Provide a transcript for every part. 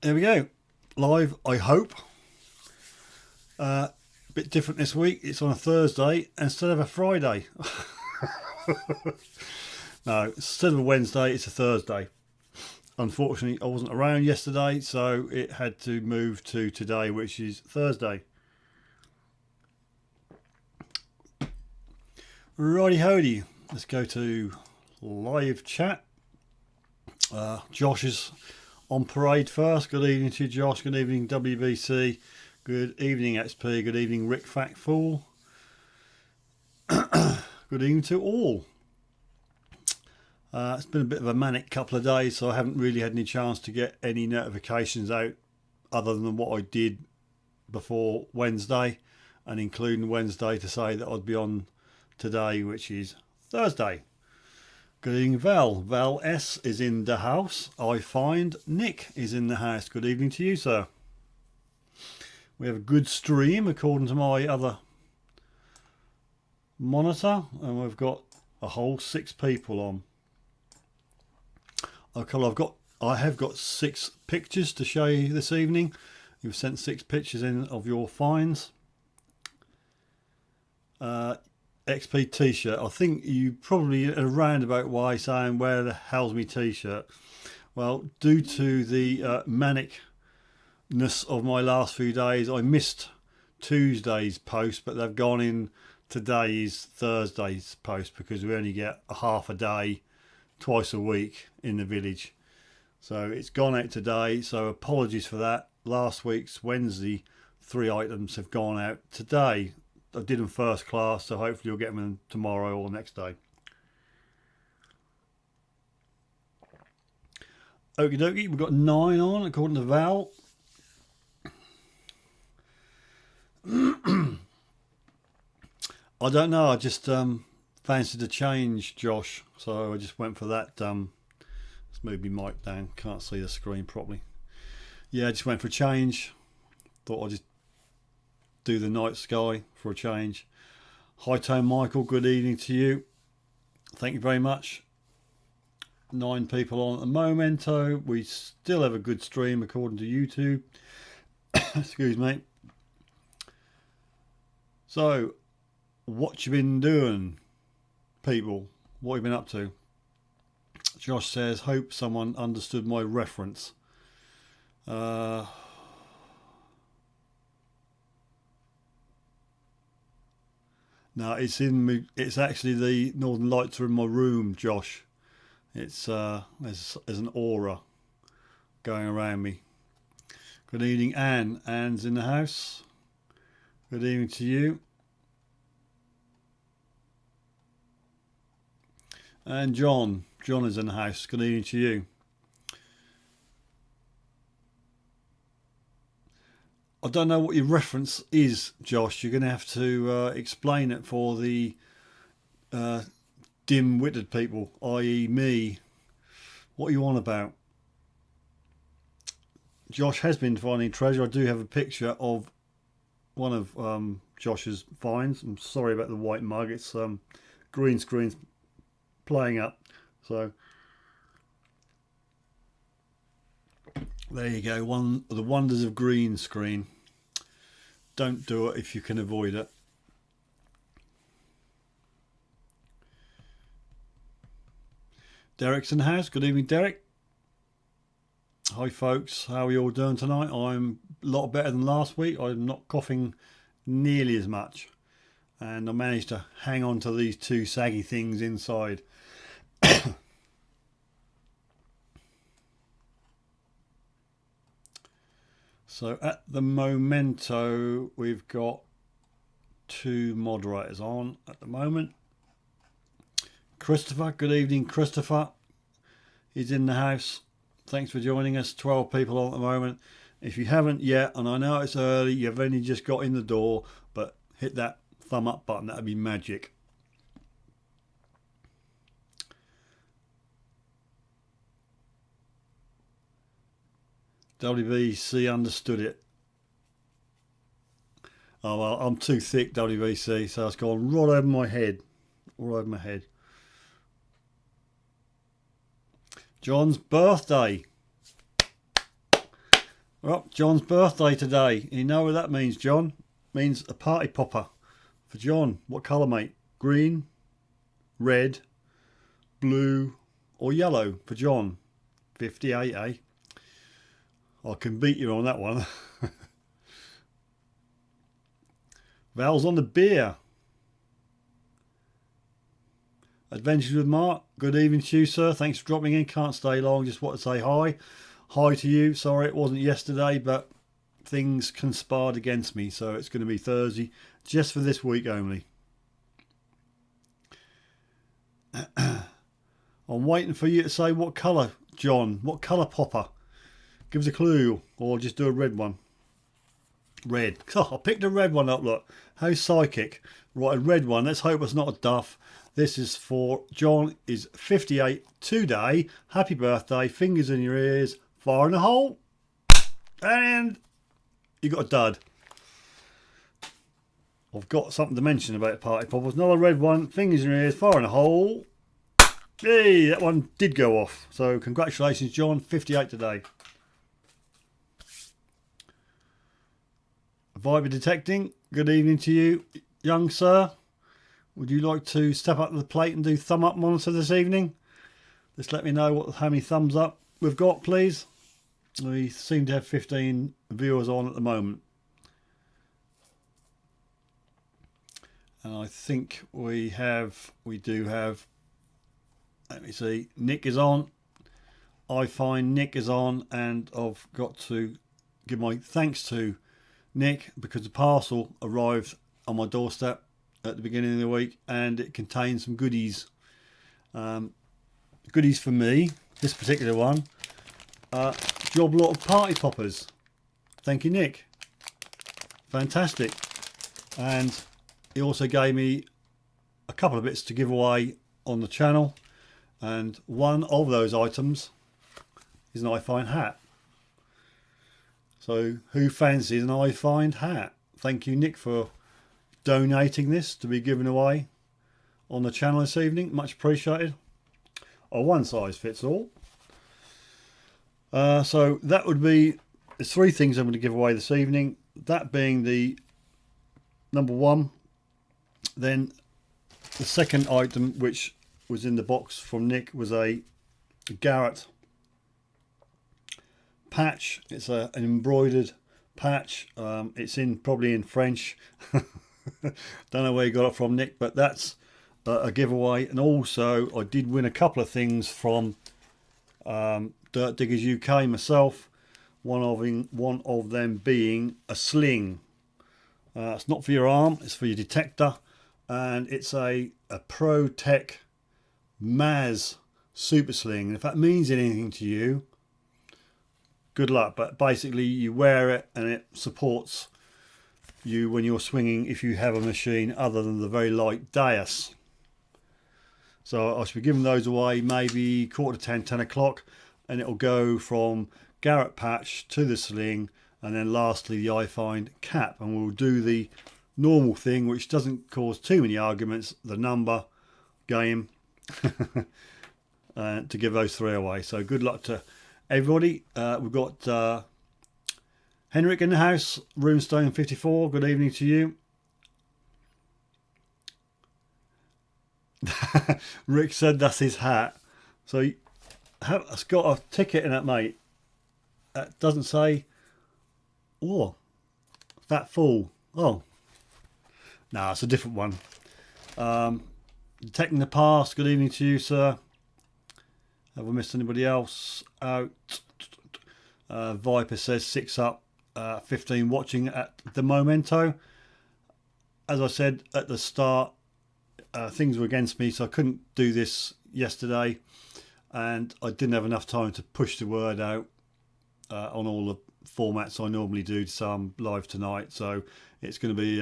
Here we go. Live, I hope. Bit different this week. It's on a Thursday instead of a Friday. No, instead of a Wednesday, it's a Thursday. Unfortunately, I wasn't around yesterday, so it had to move to today, which is Thursday. Righty hody, let's go to live chat. Josh is on parade first. Good evening to you, Josh. Good evening, WBC. Good evening, XP. Good evening, Rick Factful. Good evening to all. It's been a bit of a manic couple of days, so I haven't really had any chance to get any notifications out other than what I did before Wednesday, and including Wednesday to say that I'd be on today, which is Thursday. Good evening, Val. Val S is in the house. I find Nick is in the house. Good evening to you, sir. We have a good stream according to my other monitor, and we've got a whole 6 people on. Okay, I have got 6 pictures to show you this evening. You've sent 6 pictures in of your finds. XP t-shirt. I think you probably in a roundabout way saying, where the hell's my t-shirt? Well, due to the manicness of my last few days, I missed Tuesday's post, but they've gone in today's Thursday's post because we only get a half a day twice a week in the village. So it's gone out today, so apologies for that. Last week's Wednesday 3 items have gone out today. I did them first class, so hopefully you'll get them tomorrow or next day. Okie dokie, we've got 9 on according to Val. I don't know, I just fancied a change, Josh, so I just went for that. Let's move my mic down, can't see the screen properly. Yeah, I just went for a change. Thought I'd just do the night sky for a change. Hi Tone Michael, good evening to you. Thank you very much. 9 people on at the momento. We still have a good stream according to YouTube. Excuse me. So, what you been doing, people? What have you been up to? Josh says, hope someone understood my reference. No, it's actually the Northern Lights are in my room, Josh. It's there's an aura going around me. Good evening, Anne. Anne's in the house. Good evening to you. And John. John is in the house. Good evening to you. I don't know what your reference is, Josh. You're going to have to explain it for the dim-witted people, i.e. me. What are you on about? Josh has been finding treasure. I do have a picture of one of Josh's finds. I'm sorry about the white mug. It's green screen's playing up. So there you go. One of the wonders of green screen. Don't do it if you can avoid it. Derek's in the house. Good evening, Derek. Hi folks, how are you all doing tonight? I'm a lot better than last week. I'm not coughing nearly as much, and I managed to hang on to these 2 saggy things inside. So at the momento we've got 2 moderators on at the moment. Christopher, good evening Christopher. He's in the house. Thanks for joining us. 12 people on at the moment. If you haven't yet, and I know it's early, you've only just got in the door, but hit that thumb up button, that'd be magic. WVC understood it. Oh well, I'm too thick, WVC, so it's gone right over my head. All over my head. John's birthday. Well, John's birthday today. You know what that means, John? Means a party popper for John. What colour, mate? Green, red, blue or yellow for John? 58, eh? I can beat you on that one. Val's on the beer. Adventures with Mark. Good evening to you, sir. Thanks for dropping in. Can't stay long. Just want to say hi. Hi to you. Sorry it wasn't yesterday, but things conspired against me, so it's going to be Thursday just for this week only. I'm waiting for you to say what colour, John. What colour popper? Give us a clue, or just do a red one. Red. Oh, I picked a red one up, look. How psychic. Right, a red one. Let's hope it's not a duff. This is for John, is 58 today. Happy birthday. Fingers in your ears. Fire in the hole. And you got a dud. I've got something to mention about party poppers. Another red one. Fingers in your ears. Fire in the hole. Hey, that one did go off. So congratulations, John. 58 today. Viber detecting. Good evening to you, young sir. Would you like to step up to the plate and do thumb up monitor this evening? Just let me know how many thumbs up we've got, please. We seem to have 15 viewers on at the moment. And I think we do have, let me see, Nick is on. I find Nick is on, and I've got to give my thanks to Nick because the parcel arrived on my doorstep at the beginning of the week and it contains some goodies. Goodies for me, this particular one. Job lot of party poppers. Thank you, Nick. Fantastic. And he also gave me a couple of bits to give away on the channel, and one of those items is an I Find hat. So who fancies an I Find hat? Thank you, Nick, for donating this to be given away on the channel this evening. Much appreciated. Oh, one size fits all. So that would be, there's three things I'm going to give away this evening. That being the number one. Then the second item, which was in the box from Nick, was a Garrett patch. It's an embroidered patch. It's probably in French. Don't know where you got it from, Nick, but that's a giveaway. And also I did win a couple of things from Dirt Diggers UK myself. One of them being a sling. It's not for your arm, it's for your detector, and it's a Pro Tech Maz super sling. And if that means anything to you, good luck. But basically you wear it and it supports you when you're swinging if you have a machine other than the very light dais. So I should be giving those away maybe 9:45, 10 o'clock, and it'll go from Garrett patch to the sling, and then lastly the I Find cap. And we'll do the normal thing, which doesn't cause too many arguments, the number game, to give those three away. So good luck to everybody. We've got Henrik in the house, Runestone 54. Good evening to you. Rick said that's his hat. So it's got a ticket in it, mate. That doesn't say, oh, Fat Fool. Oh, no, it's a different one. Detecting the Past. Good evening to you, sir. Have we missed anybody else out? Viper says 6 up, 15 watching at the Momento. As I said at the start, things were against me, so I couldn't do this yesterday, and I didn't have enough time to push the word out on all the formats I normally do, so I'm live tonight. So it's going to be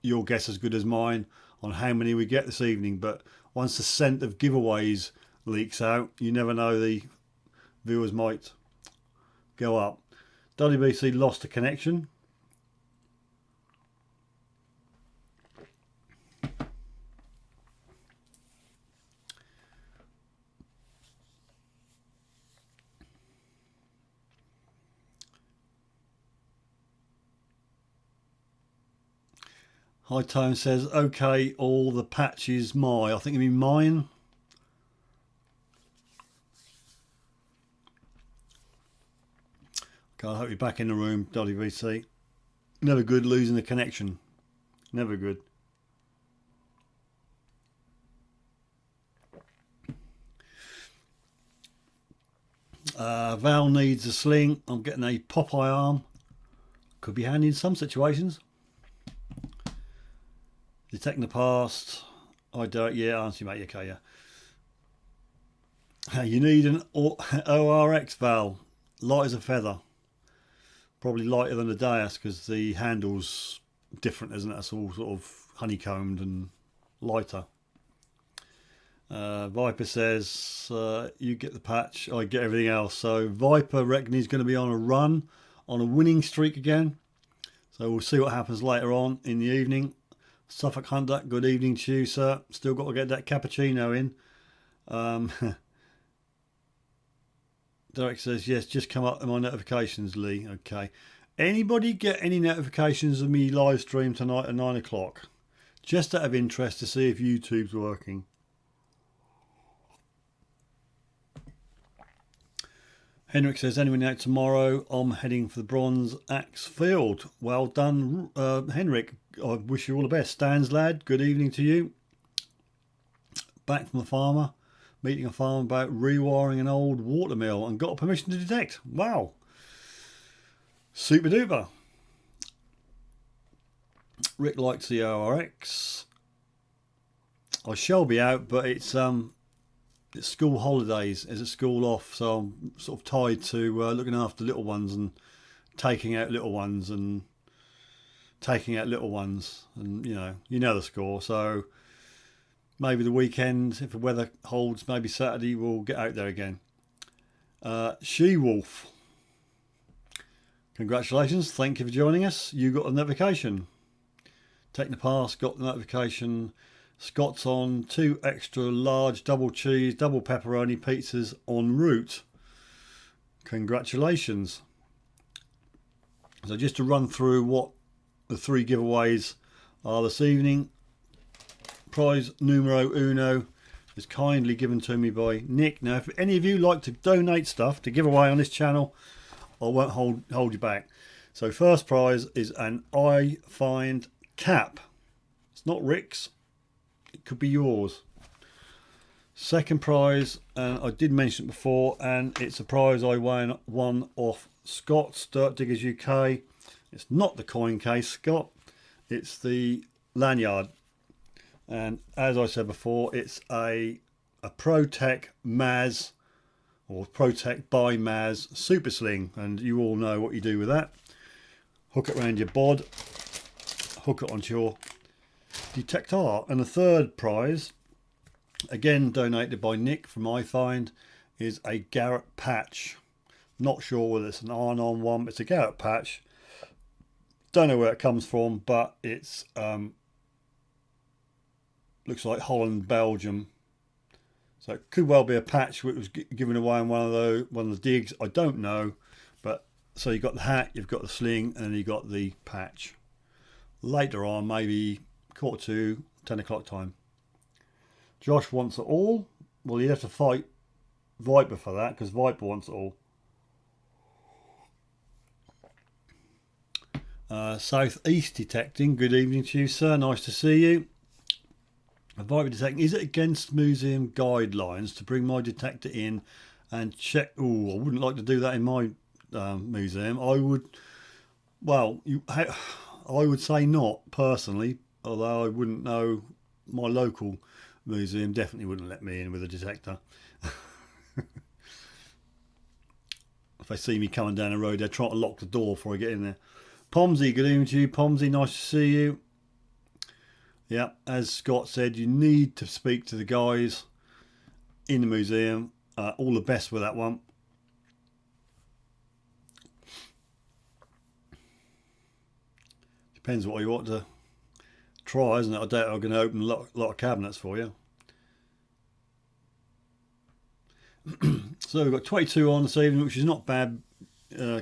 your guess as good as mine on how many we get this evening. But once the scent of giveaways leaks out, you never know, the viewers might go up. WBC lost a connection. High Tone says, okay, all the patches I think you mean mine. Okay, I hope you're back in the room, WVC. Never good losing the connection. Never good. Val needs a sling. I'm getting a Popeye arm. Could be handy in some situations. Detecting the past. I don't. Yeah, answer mate. Okay, yeah. You need an ORX, Val. Light as a feather. Probably lighter than the Deus because the handle's different, isn't it? It's all sort of honeycombed and lighter. Viper says, you get the patch, I get everything else. So Viper reckon he's going to be on a run, on a winning streak again. So we'll see what happens later on in the evening. Suffolk Hunter, good evening to you, sir. Still got to get that cappuccino in. Derek says, yes, just come up in my notifications, Lee. Okay. Anybody get any notifications of me live stream tonight at 9 o'clock? Just out of interest to see if YouTube's working. Henrik says, anyone out tomorrow? I'm heading for the Bronze Axe Field. Well done, Henrik. I wish you all the best. Stans lad, good evening to you. Back from the farmer. Meeting a farmer about rewiring an old water mill and got permission to detect. Wow. Super duper. Rick likes the ORX. I shall be out, but it's school holidays. Is it school off? So I'm sort of tied to looking after little ones and taking out little ones and you know the score. So maybe the weekend, if the weather holds, maybe Saturday we'll get out there again. She-Wolf. Congratulations. Thank you for joining us. You got a notification. Taking the pass, got the notification. Scott's on 2 extra large double cheese, double pepperoni pizzas en route. Congratulations. So just to run through what the 3 giveaways are this evening. Prize numero uno is kindly given to me by Nick. Now, if any of you like to donate stuff to give away on this channel, I won't hold you back. So first prize is an I Find cap. It's not Rick's. It could be yours. Second prize, and I did mention it before, and it's a prize I won off Scott's Dirt Diggers UK. It's not the coin case, Scott. It's the lanyard. And as I said before, it's a ProTech Maz, or ProTech by Maz Super Sling, and you all know what you do with that. Hook it around your bod, hook it onto your detector. And the third prize, again donated by Nick from iFind, is a Garrett patch. Not sure whether it's an Arnon one, but it's a Garrett patch. Don't know where it comes from, but it's looks like Holland, Belgium. So it could well be a patch which was given away in one of the digs. I don't know, but so you've got the hat, you've got the sling, and you've got the patch. Later on, maybe 1:45, 10 o'clock time. Josh wants it all. Well, you have to fight Viper for that because Viper wants it all. Southeast Detecting, good evening to you, sir. Nice to see you. Viper Detecting, is it against museum guidelines to bring my detector in and check? Oh, I wouldn't like to do that in my museum. I would, well, I would say not personally, although I wouldn't know. My local museum definitely wouldn't let me in with a detector. If they see me coming down the road, they're trying to lock the door before I get in there. Pomsy, good evening to you. Pomsy, nice to see you. Yeah, as Scott said, you need to speak to the guys in the museum. All the best with that one. Depends what you want to try, isn't it? I doubt I'm going to open a lot of cabinets for you. So we've got 22 on this evening, which is not bad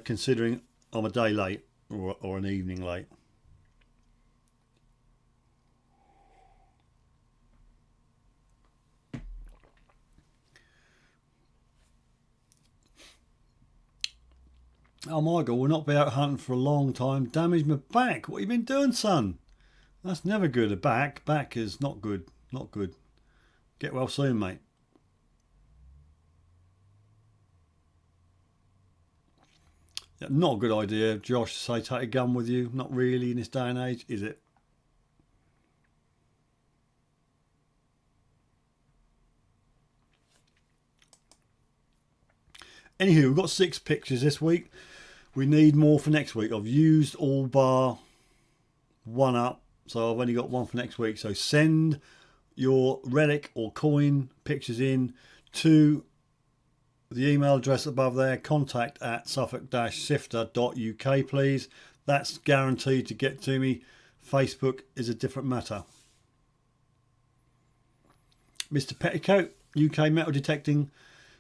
considering I'm a day late or an evening late. Oh, Michael, we'll not be out hunting for a long time. Damaged my back. What you been doing, son? That's never good. A back is not good. Not good. Get well soon, mate. Yeah, not a good idea, Josh, to say take a gun with you. Not really in this day and age, is it? Anywho, we've got 6 pictures this week. We need more for next week. I've used all bar 1 up, so I've only got 1 for next week. So send your relic or coin pictures in to the email address above there, contact@suffolk-sifter.uk, please. That's guaranteed to get to me. Facebook is a different matter. Mr. Petticoat, UK metal detecting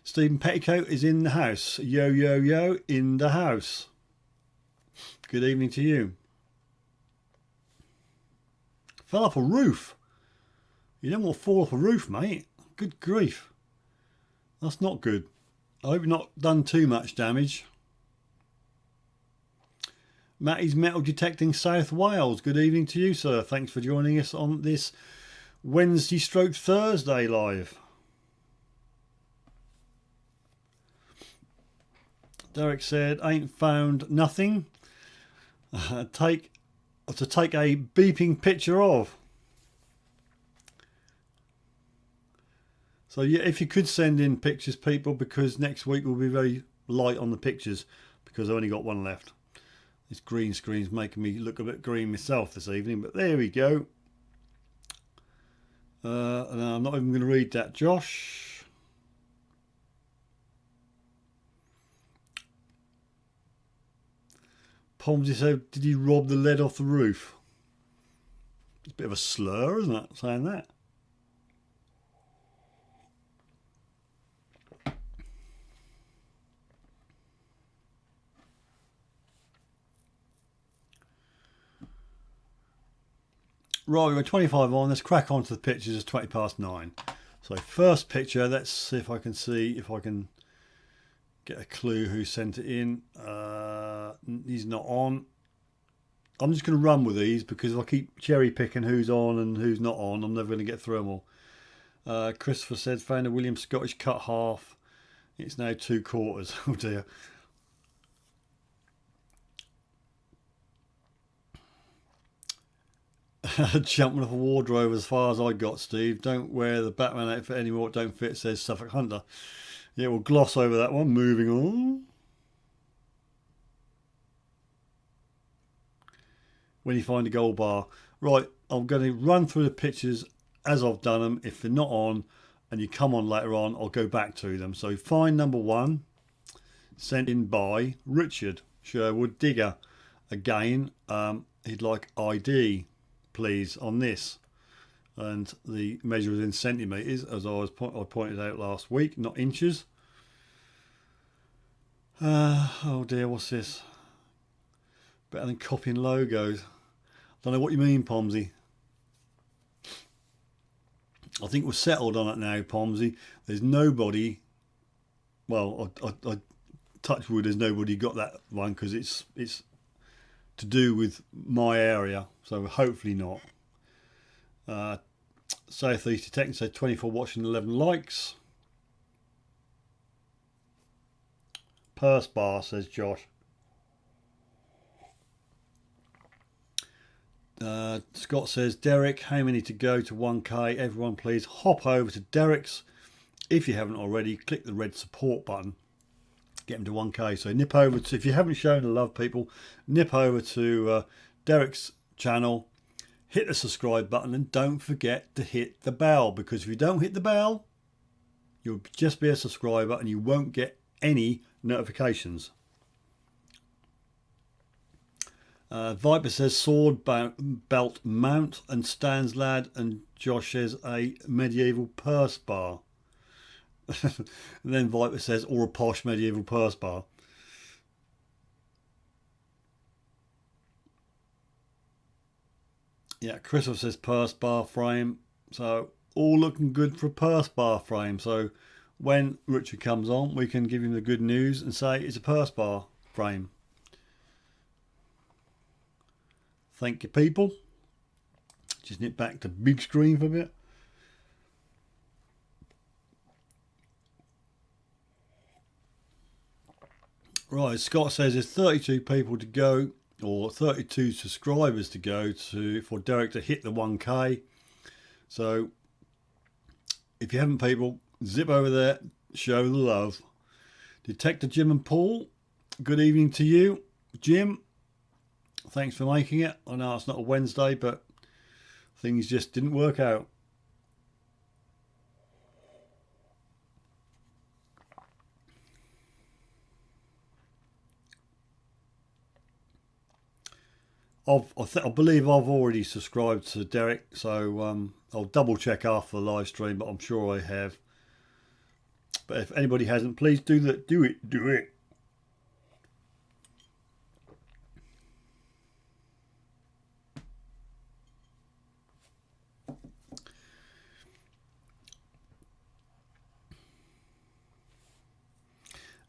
Stephen Petticoat is in the house. Yo, yo, yo, in the house. Good evening to you. Fell off a roof. You don't want to fall off a roof, mate. Good grief. That's not good. I hope you've not done too much damage. Matty's Metal Detecting South Wales. Good evening to you, sir. Thanks for joining us on this Wednesday/Thursday live. Derek said, ain't found nothing. To take a beeping picture of. So yeah, if you could send in pictures, people, because next week will be very light on the pictures because I've only got 1 left. This green screen's making me look a bit green myself this evening, but there we go. And I'm not even going to read that, Josh. Pomsy said, did he rob the lead off the roof? It's a bit of a slur, isn't it, saying that? Right, we've got 25 on. Let's crack on to the pictures. It's 20 past 9. So first picture, let's see if I can get a clue who sent it in. He's not on. I'm just going to run with these because if I keep cherry picking who's on and who's not on, I'm never going to get through them all. Christopher said, found a William Scottish cut half. It's now 2/4. Oh dear. Jumping off a wardrobe as far as I got, Steve. Don't wear the Batman outfit anymore. It don't fit, says Suffolk Hunter. Yeah, we'll gloss over that one. Moving on. When you find a gold bar. Right, I'm going to run through the pictures as I've done them. If they're not on and you come on later on, I'll go back to them. So find number 1, sent in by Richard Sherwood Digger. Again, he'd like ID, please, on this. And the measure is in centimetres, as I pointed out last week, not inches. Oh dear, what's this? Better than copying logos. Don't know what you mean, Pomsy. I think we're settled on it now, Pomsy. There's nobody. Well, I touch wood. There's nobody got that one because it's to do with my area. So hopefully not. Southeast Detecting said 24 watching, 11 likes. Purse bar, says Josh. Scott says, Derek, how many to go to 1k? Everyone please hop over to Derek's. If you haven't already, click the red support button. Get them to 1k. So nip over to, if you haven't shown the love, people, nip over to Derek's channel, hit the subscribe button, and don't forget to hit the bell, because if you don't hit the bell, you'll just be a subscriber and you won't get any notifications. Viper says sword belt mount and stands lad, and Josh says a medieval purse bar. And then Viper says or a posh medieval purse bar. Yeah, Christopher says purse bar frame. So all looking good for a purse bar frame. So when Richard comes on, we can give him the good news and say it's a purse bar. frame. Thank you, people. Just nip back to big screen for a bit. Right, Scott says there's 32 people to go, or 32 subscribers to go for Derek to hit the 1K. So if you haven't, people, zip over there, show the love. Detector Jim and Paul, good evening to you. Jim, thanks for making it. I know it's not a Wednesday, but things just didn't work out. I believe I've already subscribed to Derek, so I'll double check after the live stream, but I'm sure I have. But if anybody hasn't, please do that. Do it.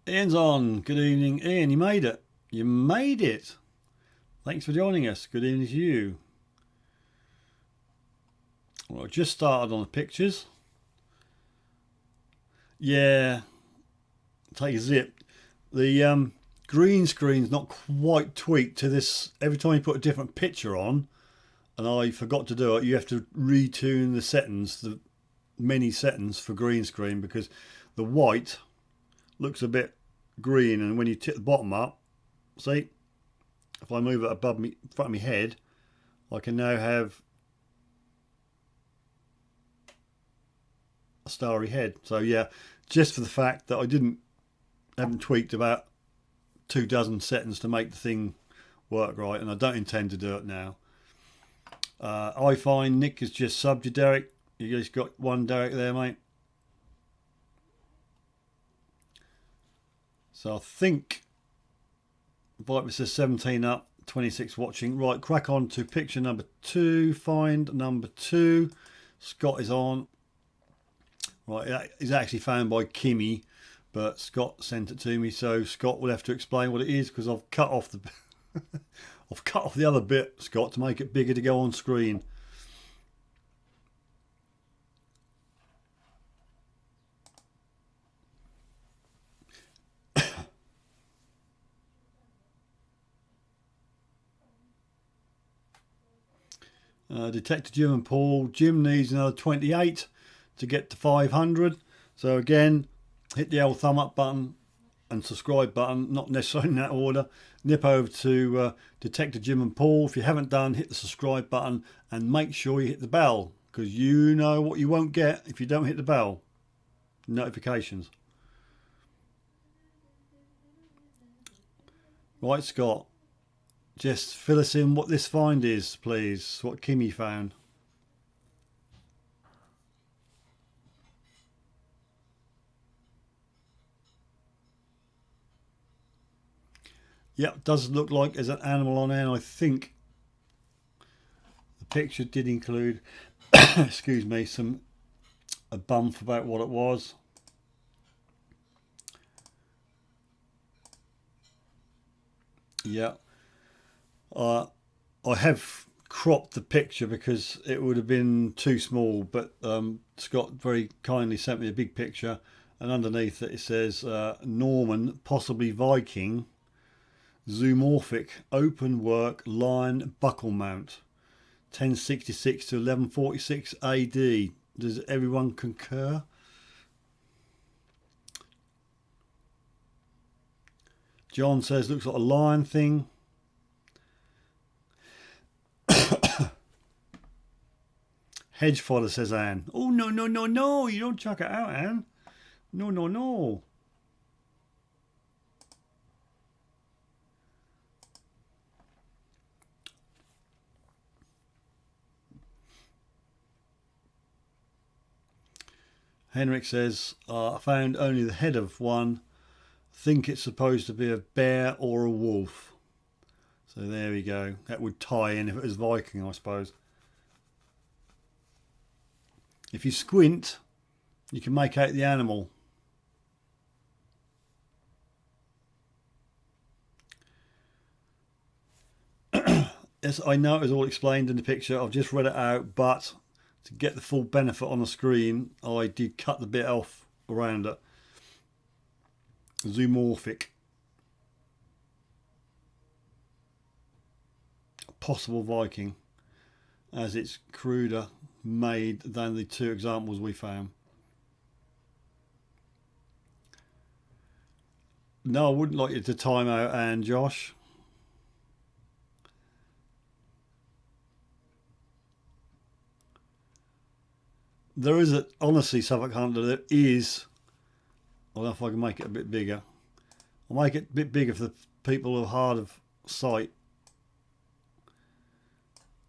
Ian's on. Good evening, Ian. You made it. You made it. Thanks for joining us. Good evening to you. Well, I just started on the pictures. Yeah, take a zip. The green screen's not quite tweaked to this. Every time you put a different picture on, and I forgot to do it, you have to retune the settings, the many settings for green screen, because the white looks a bit green, and when you tip the bottom up, see, if I move it above me, in front of my head, I can now have a starry head. So yeah, just for the fact that I haven't tweaked about 24 settings to make the thing work right, and I don't intend to do it now. I find Nick has just subbed you, Derek. You guys got one Derek there, mate. So I think Viper says 17 up, 26 watching. Right, crack on to picture number 2. Find number 2. Scott is on. Right, it's actually found by Kimmy, but Scott sent it to me, so Scott will have to explain what it is, because I've cut off the I've cut off the other bit, Scott, to make it bigger to go on screen. Detector Jim and Paul. Jim needs another 28 to get to 500. So again, hit the L thumb up button and subscribe button, not necessarily in that order. Nip over to Detector Jim and Paul. If you haven't done, hit the subscribe button and make sure you hit the bell, because you know what you won't get if you don't hit the bell. Notifications. Right, Scott, just fill us in what this find is, please. What Kimmy found. Yep, does look like there's an animal on there, and I think the picture did include, excuse me, a bump about what it was. Yeah, I have cropped the picture because it would have been too small, but Scott very kindly sent me a big picture, and underneath it says Norman, possibly Viking, zoomorphic, open work, line, buckle mount, 1066 to 1146 AD. Does everyone concur? John says looks like a lion thing. Hedge fodder, says Anne. Oh, no, no, no, no. You don't chuck it out, Anne. No, no, no. Henrik says, I found only the head of one. Think it's supposed to be a bear or a wolf. So there we go. That would tie in if it was Viking, I suppose. If you squint, you can make out the animal. Yes, I know it was all explained in the picture. I've just read it out, but to get the full benefit on the screen, I did cut the bit off around it. Zoomorphic. Possible Viking, as it's cruder made than the two examples we found. No, I wouldn't like you to time out, and Josh. There is a, honestly, Suffolk Hunter, there is, I don't know if I can make it a bit bigger. I'll make it a bit bigger for the people who are hard of sight.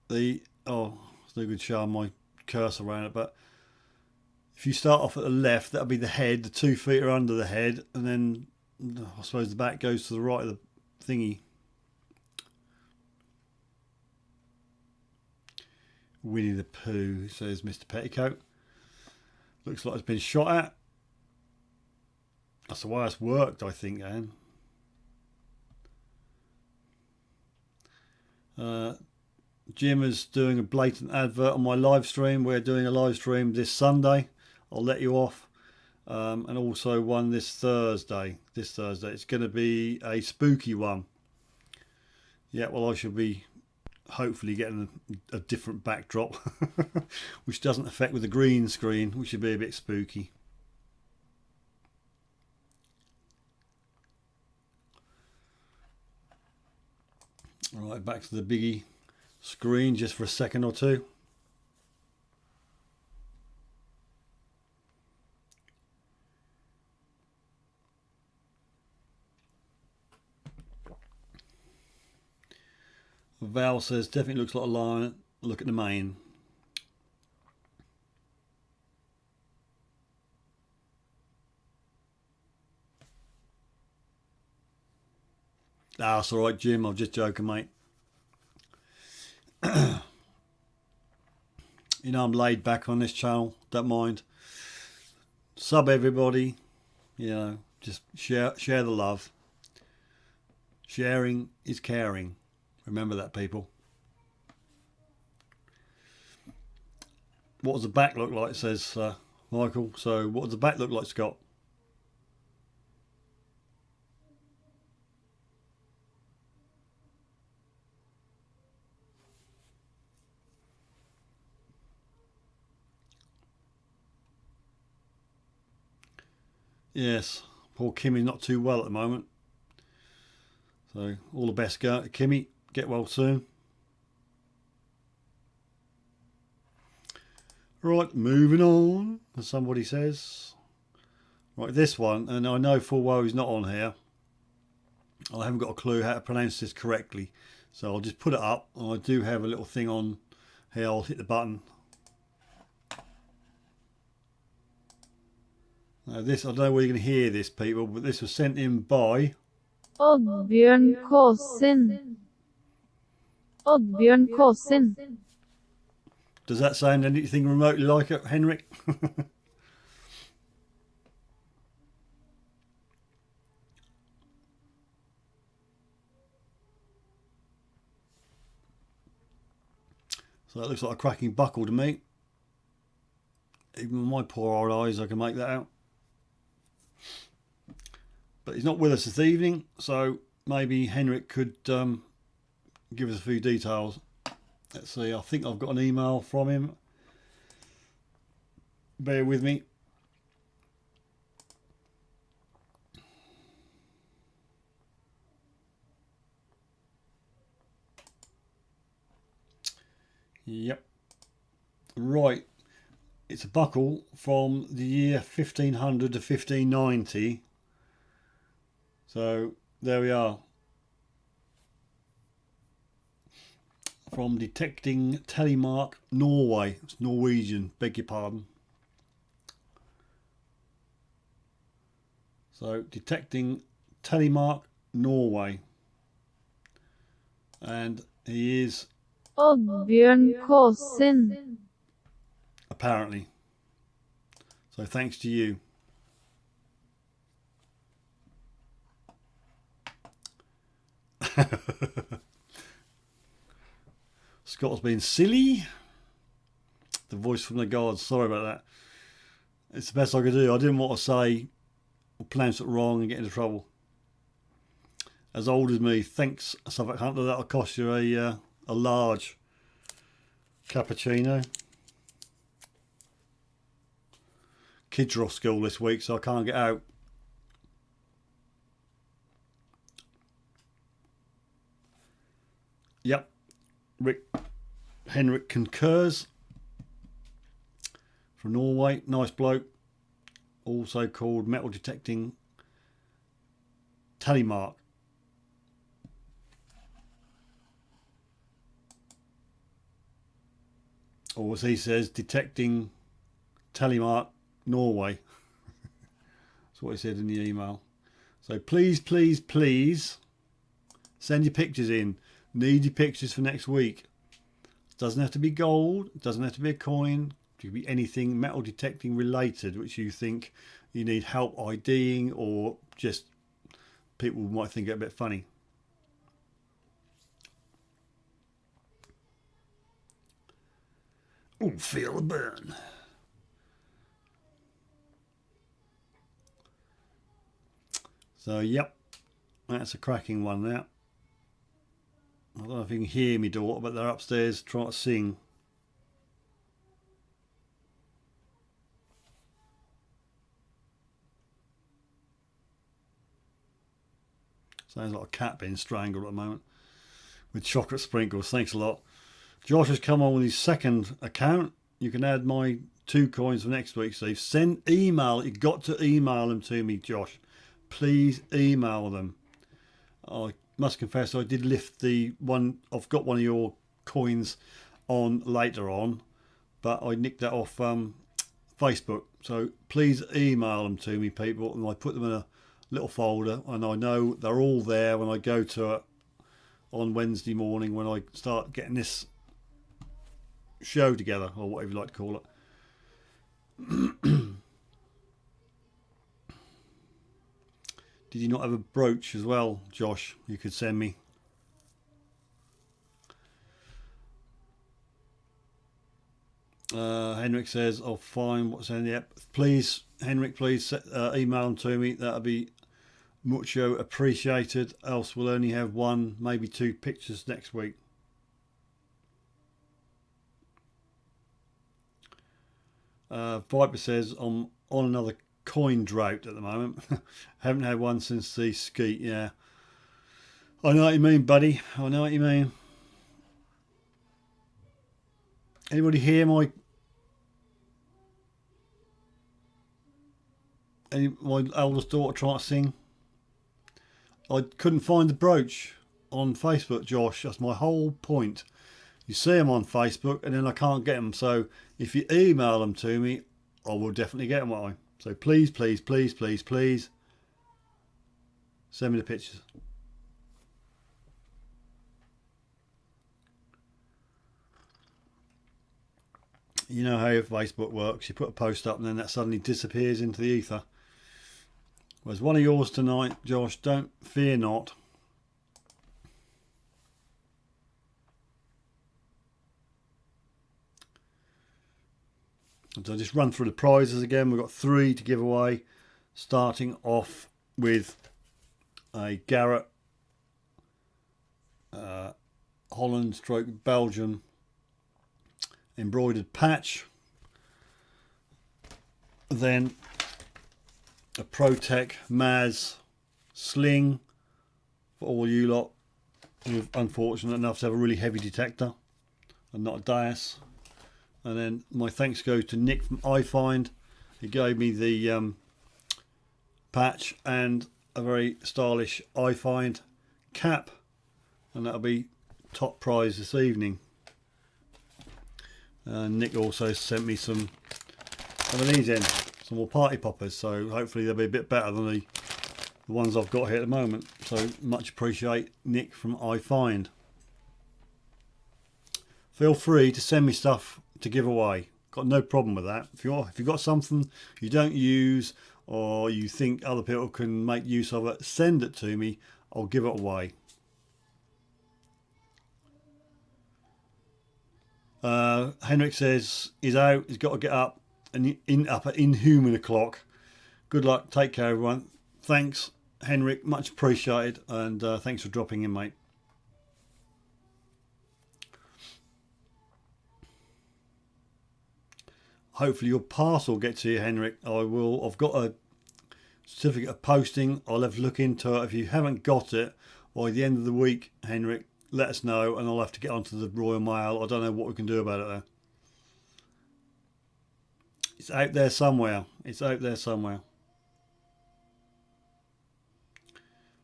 It's no good showing my cursor around it, but if you start off at the left, that'll be the head, the 2 feet are under the head, and then I suppose the back goes to the right of the thingy. Winnie the Pooh, says Mr. Petticoat. Looks like it's been shot at. That's the way it's worked, I think, Anne. Jim is doing a blatant advert on my live stream. We're doing a live stream this Sunday. I'll let you off. And also one this Thursday. It's going to be a spooky one. Yeah, well, I should be hopefully getting a different backdrop, which doesn't affect with the green screen, which should be a bit spooky. All right, back to the biggie screen just for a second or two. Val says definitely looks like a lion. Look at the mane. That's all right, Jim. I'm just joking, mate. You know, I'm laid back on this channel. Don't mind. Sub everybody. You know, just share the love. Sharing is caring. Remember that, people. What does the back look like, says Michael. So what does the back look like, Scott? Yes, poor Kimmy's not too well at the moment. So all the best, Kimmy. Get well soon. Right, moving on, as somebody says. Right, this one, and I know full well he's not on here. I haven't got a clue how to pronounce this correctly. So I'll just put it up. I do have a little thing on here. I'll hit the button. Now this, I don't know where you're going to hear this, people, but this was sent in by Oddbjørn Kåsin. Oddbjørn Kåsin. Does that sound anything remotely like it, Henrik? So that looks like a cracking buckle to me. Even with my poor old eyes, I can make that out. But he's not with us this evening, so maybe Henrik could give us a few details. Let's see, I think I've got an email from him. Bear with me. Yep. Right. It's a buckle from the year 1500 to 1590. So there we are. From Detecting Telemark, Norway. It's Norwegian, beg your pardon. So Detecting Telemark, Norway. And he is Oddbjørn Kåsin. apparently. So thanks to you. Scott's been silly. The voice from the gods. Sorry about that. It's the best I could do. I didn't want to say or pronounce it wrong and get into trouble. As old as me, thanks, Suffolk Hunter. That'll cost you a large cappuccino. Kids are off school this week, so I can't get out. Yep, Henrik concurs. From Norway, nice bloke. Also called metal detecting telemark. Or as he says, detecting telemark Norway. That's what he said in the email. So please, please, please send your pictures in. Need your pictures for next week. It doesn't have to be gold. It doesn't have to be a coin. It could be anything metal detecting related which you think you need help IDing, or just people might think it a bit funny. Oh, feel the burn. So, yep, that's a cracking one now. I don't know if you can hear me, daughter, but they're upstairs trying to sing. Sounds like a cat being strangled at the moment with chocolate sprinkles. Thanks a lot. Josh has come on with his second account. You can add my 2 coins for next week, Steve. Send email. You've got to email them to me, Josh. Please email them. I must confess I did lift the one. I've got one of your coins on later on, but I nicked that off Facebook. So please email them to me, people, and I put them in a little folder, and I know they're all there when I go to it on Wednesday morning when I start getting this show together, or whatever you like to call it. Did you not have a brooch as well, Josh? You could send me. Henrik says, "Oh, fine. What's in there? Please, Henrik, please email them to me. That'll be mucho appreciated. Else we'll only have 1, maybe 2 pictures next week." Viper says, "I'm on another coin drought at the moment. Haven't had one since the skeet." Yeah, I know what you mean, buddy. I know what you mean. Anybody hear my eldest daughter trying to sing? I couldn't find the brooch on Facebook, Josh. That's my whole point. You see them on Facebook and then I can't get them. So if you email them to me, I will definitely get them, won't I? So please, please, please, please, please send me the pictures. You know how Facebook works. You put a post up and then that suddenly disappears into the ether. There's one of yours tonight, Josh. Don't fear not. So I'll just run through the prizes again. We've got 3 to give away, starting off with a Garrett Holland stroke Belgian embroidered patch. Then a ProTech Maz sling for all you lot who are unfortunate enough to have a really heavy detector and not a DIAS. And then my thanks go to Nick from iFind. He gave me the patch and a very stylish iFind cap, and that'll be top prize this evening. Nick also sent me some of these in, some more party poppers, so hopefully they'll be a bit better than the ones I've got here at the moment. So much appreciate Nick from iFind. Feel free to send me stuff to give away. Got no problem with that. If you've got something you don't use or you think other people can make use of it, send it to me. I'll give it away. Henrik says he's out. He's got to get up and up at inhuman o'clock. Good luck. Take care, everyone. Thanks, Henrik. Much appreciated. And thanks for dropping in, mate. Hopefully your parcel will get to you, Henrik. I've got a certificate of posting. I'll have to look into it. If you haven't got it by the end of the week, Henrik, let us know and I'll have to get onto the Royal Mail. I don't know what we can do about it though. It's out there somewhere. It's out there somewhere.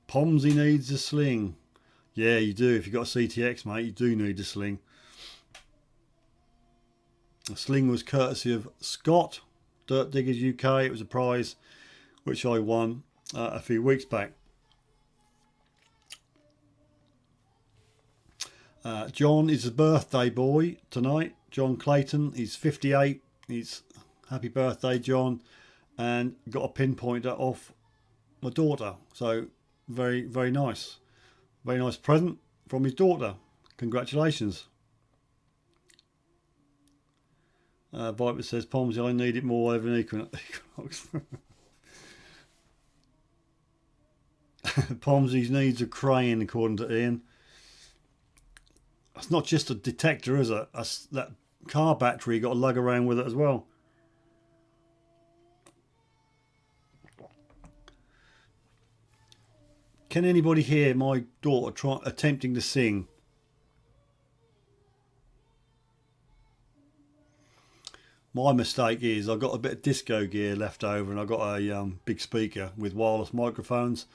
Pomsey needs a sling. Yeah, you do. If you've got a CTX, mate, you do need a sling. The sling was courtesy of Scott, Dirt Diggers UK. It was a prize which I won a few weeks back. John is a birthday boy tonight. John Clayton. He's 58. He's happy birthday, John, and got a pinpointer off my daughter. So very, very nice. Very nice present from his daughter. Congratulations. Viper says, Pomsey, I need it more over an Equinox. Pomsey's needs a crane, according to Ian. It's not just a detector, is it? That car battery, you got to lug around with it as well. Can anybody hear my daughter attempting to sing? My mistake is I got a bit of disco gear left over and I got a big speaker with wireless microphones,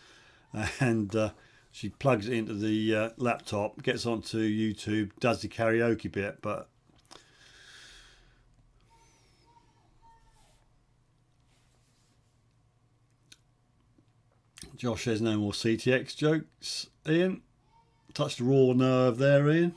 and she plugs it into the laptop, gets onto YouTube, does the karaoke bit, but Josh says no more CTX jokes. Ian, touched the raw nerve there, Ian.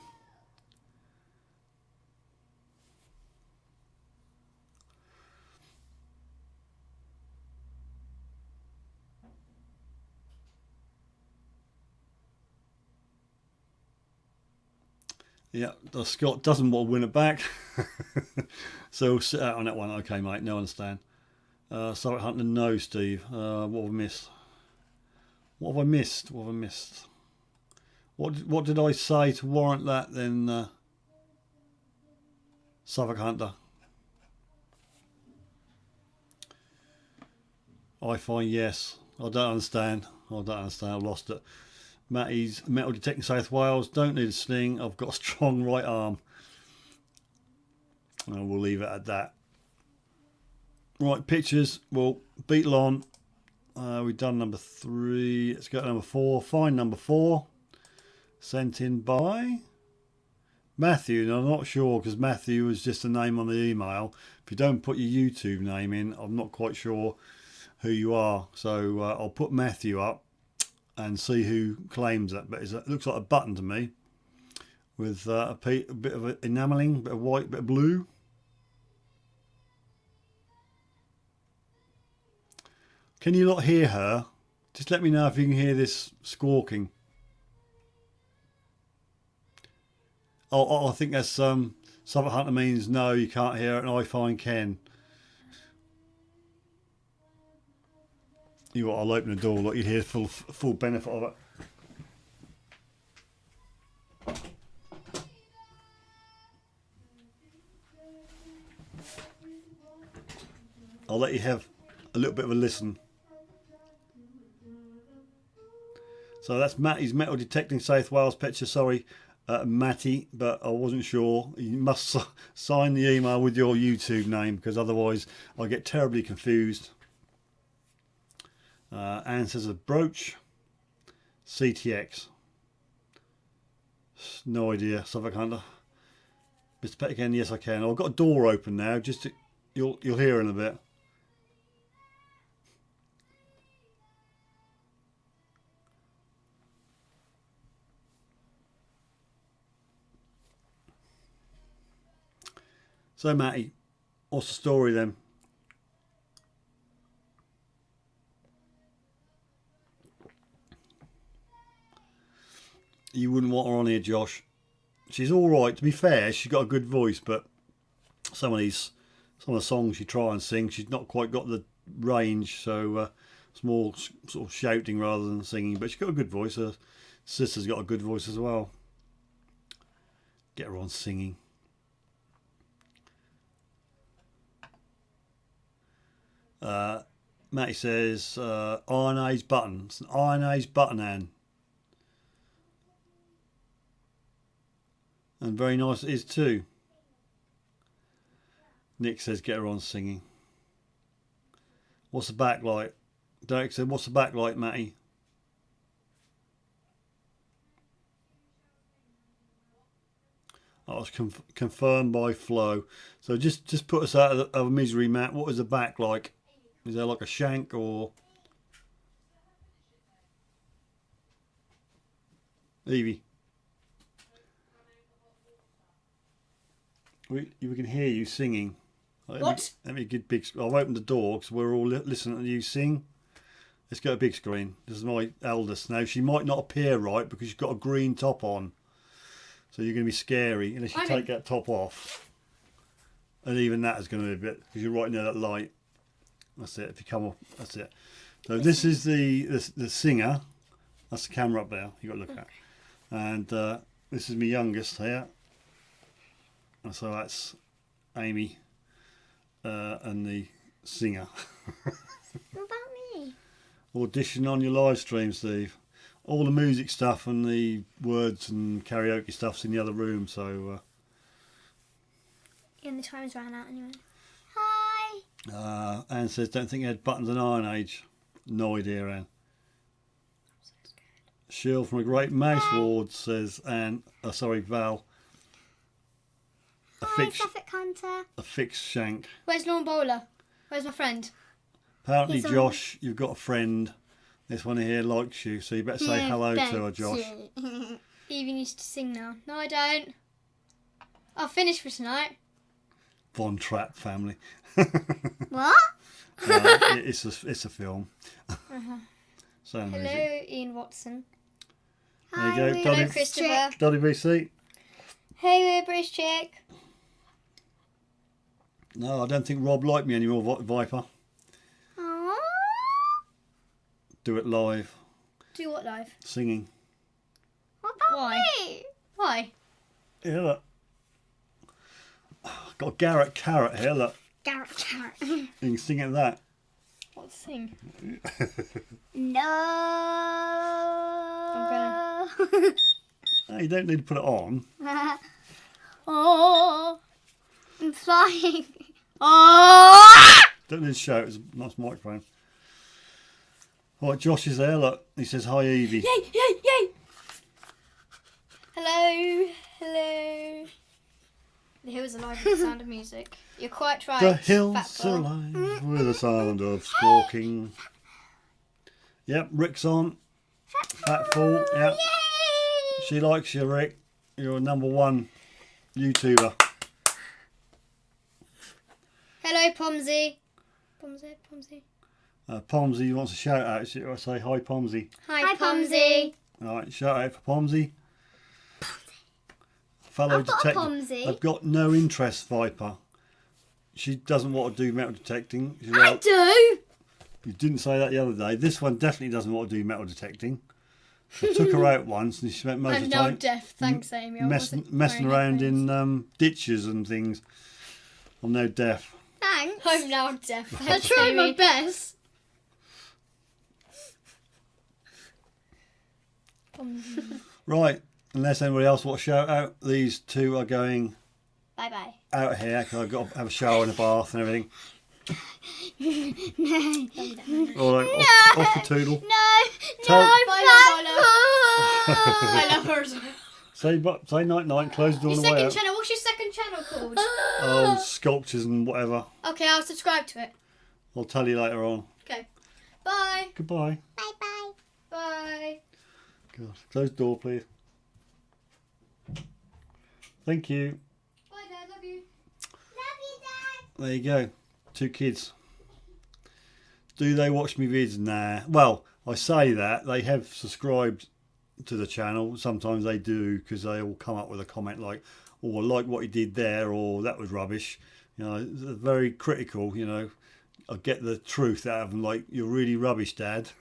Yeah, Scott doesn't want to win it back. So we'll sit out on that one. Okay, mate, no, I understand. Sorry, Hunter, no, Steve. What have I missed? What have I missed? What have I missed? What did I say to warrant that then, Suffolk Hunter? I find yes. I don't understand. I've lost it. Matty's metal detecting South Wales. Don't need a sling. I've got a strong right arm. And we'll leave it at that. Right, pictures. Well, Beetle on. We've done number 3. Let's go to number 4. Find number 4. Sent in by Matthew. And I'm not sure because Matthew was just a name on the email. If you don't put your YouTube name in, I'm not quite sure who you are. So I'll put Matthew up and see who claims that. But it looks like a button to me with a bit of enameling, a bit of white, a bit of blue. Can you not hear her? Just let me know if you can hear this squawking. Oh, I think that's Suffolk Hunter means no, you can't hear it, and I find Ken. You know what, I'll open the door, like you hear full benefit of it. I'll let you have a little bit of a listen. So that's Matty's metal detecting South Wales picture. Sorry, Matty, but I wasn't sure. You must sign the email with your YouTube name because otherwise I get terribly confused. Anne says a brooch. CTX. No idea. Suffolk Hunter. Mr. Pettican, yes I can. I've got a door open now. Just to, you'll hear in a bit. So Matty, what's the story then? You wouldn't want her on here, Josh. she's all right. To be fair, she's got a good voice, but some of the songs she try and sing, she's not quite got the range. So it's more sort of shouting rather than singing. But she's got a good voice. Her sister's got a good voice as well. Get her on singing. Matty says, Iron Age button. It's an Iron Age button, Anne. And very nice it is too. Nick says, get her on singing. What's the back like? Derek said, what's the back like, Matty? Oh, it's confirmed by Flo. So just put us out of misery, Matt. What is the back like? Is there like a shank or... Evie? We can hear you singing. What? Let me get big. I've opened the door because we're all listening to you sing. Let's go to big screen. This is my eldest now. She might not appear right because she's got a green top on. So you're going to be scary unless you take that top off. And even that is going to be a bit, because you're right near that light. That's it. If you come off, that's it. So this is the singer. That's the camera up there. You got to look at. And this is my youngest here. And so that's Amy and the singer. What about me? Audition on your live stream, Steve. All the music stuff and the words and karaoke stuff's in the other room, so... and the time's ran out anyway. Hi! Anne says, don't think you had buttons in Iron Age. No idea, Anne. I'm so scared. Sheil from a Great Mouse Ward says, Anne... Val. Hi, Suffolk Hunter. A fixed shank. Where's Lawn Bowler? Where's my friend? Apparently, He's on. Josh, you've got a friend. This one here likes you, so you better say hello to her, Josh. Evie needs to sing now. No, I don't. I'll finish for tonight. Von Trapp family. What? It's a film. Sound Hello, music. Ian Watson. There you go, Hello, Christopher. WBC. Hey, we're British chick. No, I don't think Rob liked me anymore, Viper. Aww. Do it live. Do what live? Singing. What about Why? me? Why? Yeah, look. Got Garrett Carrot here, look. Garrett Carrot. You can sing it that. What sing? No. I'm No, you don't need to put it on. Oh, I'm flying. Oh! Don't need to shout, it's a nice microphone. Right, Josh is there, look. He says, hi, Evie. Yay, yay, yay! Hello, hello. The hills are alive with the sound of music. You're quite right. The hills fat are girl. alive with the sound of squawking. Yep, Rick's on. Fat Fool, yep. Yay! She likes you, Rick. You're a #1 YouTuber. Hello, Pomsy. Pomsy. Pomsy wants a shout out. So I say hi, Pomsy. Hi, Pomsy. Alright, shout out for Pomsy. Fellow I've got a detective. Pomsy. I've got no interest, Viper. She doesn't want to do metal detecting. She's I like, do. you didn't say that the other day. This one definitely doesn't want to do metal detecting. I took her out once and she spent most I'm of the now time deaf. Thanks, Amy. I wasn't messing wearing around headphones. in ditches and things. I'm now deaf. Thanks. I'm now deaf. I Thanks, tried my Amy. best. Pomsy. Right, unless anybody else wants to shout out, these two are going Bye bye. out here because I've got to have a shower and a bath and everything. All right, off the toodle. Tell- I love her as well. Say night night, close the door Your on the way second out. channel. What's your second channel called? Oh, sculptures and whatever. Okay, I'll subscribe to it. I'll tell you later on. Okay. Bye. Goodbye. Bye bye. Bye. God, close the door, please. Thank you. Bye, Dad. Love you. Love you, Dad. There you go. 2 kids. Do they watch me vids? Nah. Well, I say that. They have subscribed to the channel. Sometimes they do, because they all come up with a comment like, "Oh, I like what you did there," or "That was rubbish." You know, they're very critical. You know, I get the truth out of them, like, "You're really rubbish, Dad."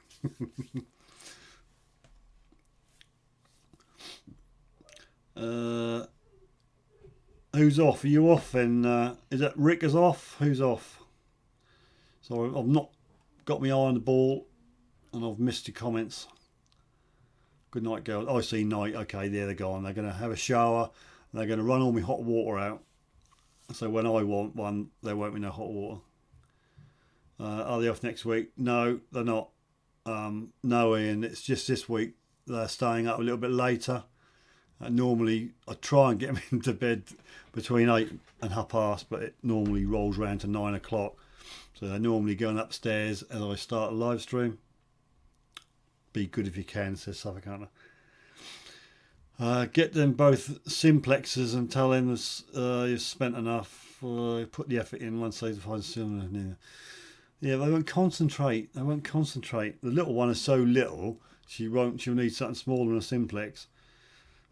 Who's off? Are you off? And is that Rick is off? Who's off? So I've not got my eye on the ball, and I've missed your comments. Good night, girls. I see night. Okay, there they're gone. They're going to have a shower. And they're going to run all my hot water out. So when I want one, there won't be no hot water. Are they off next week? No, they're not. No, Ian. It's just this week. They're staying up a little bit later. Normally, I try and get them into bed between 8 and past, but it normally rolls round to 9 o'clock. So they're normally going upstairs as I start a live stream. Be good if you can, says Suffolk Hunter. Get them both simplexes and tell them you've spent enough. Put the effort in once they find similar. Yeah, they won't concentrate. They won't concentrate. The little one is so little, she'll need something smaller than a simplex.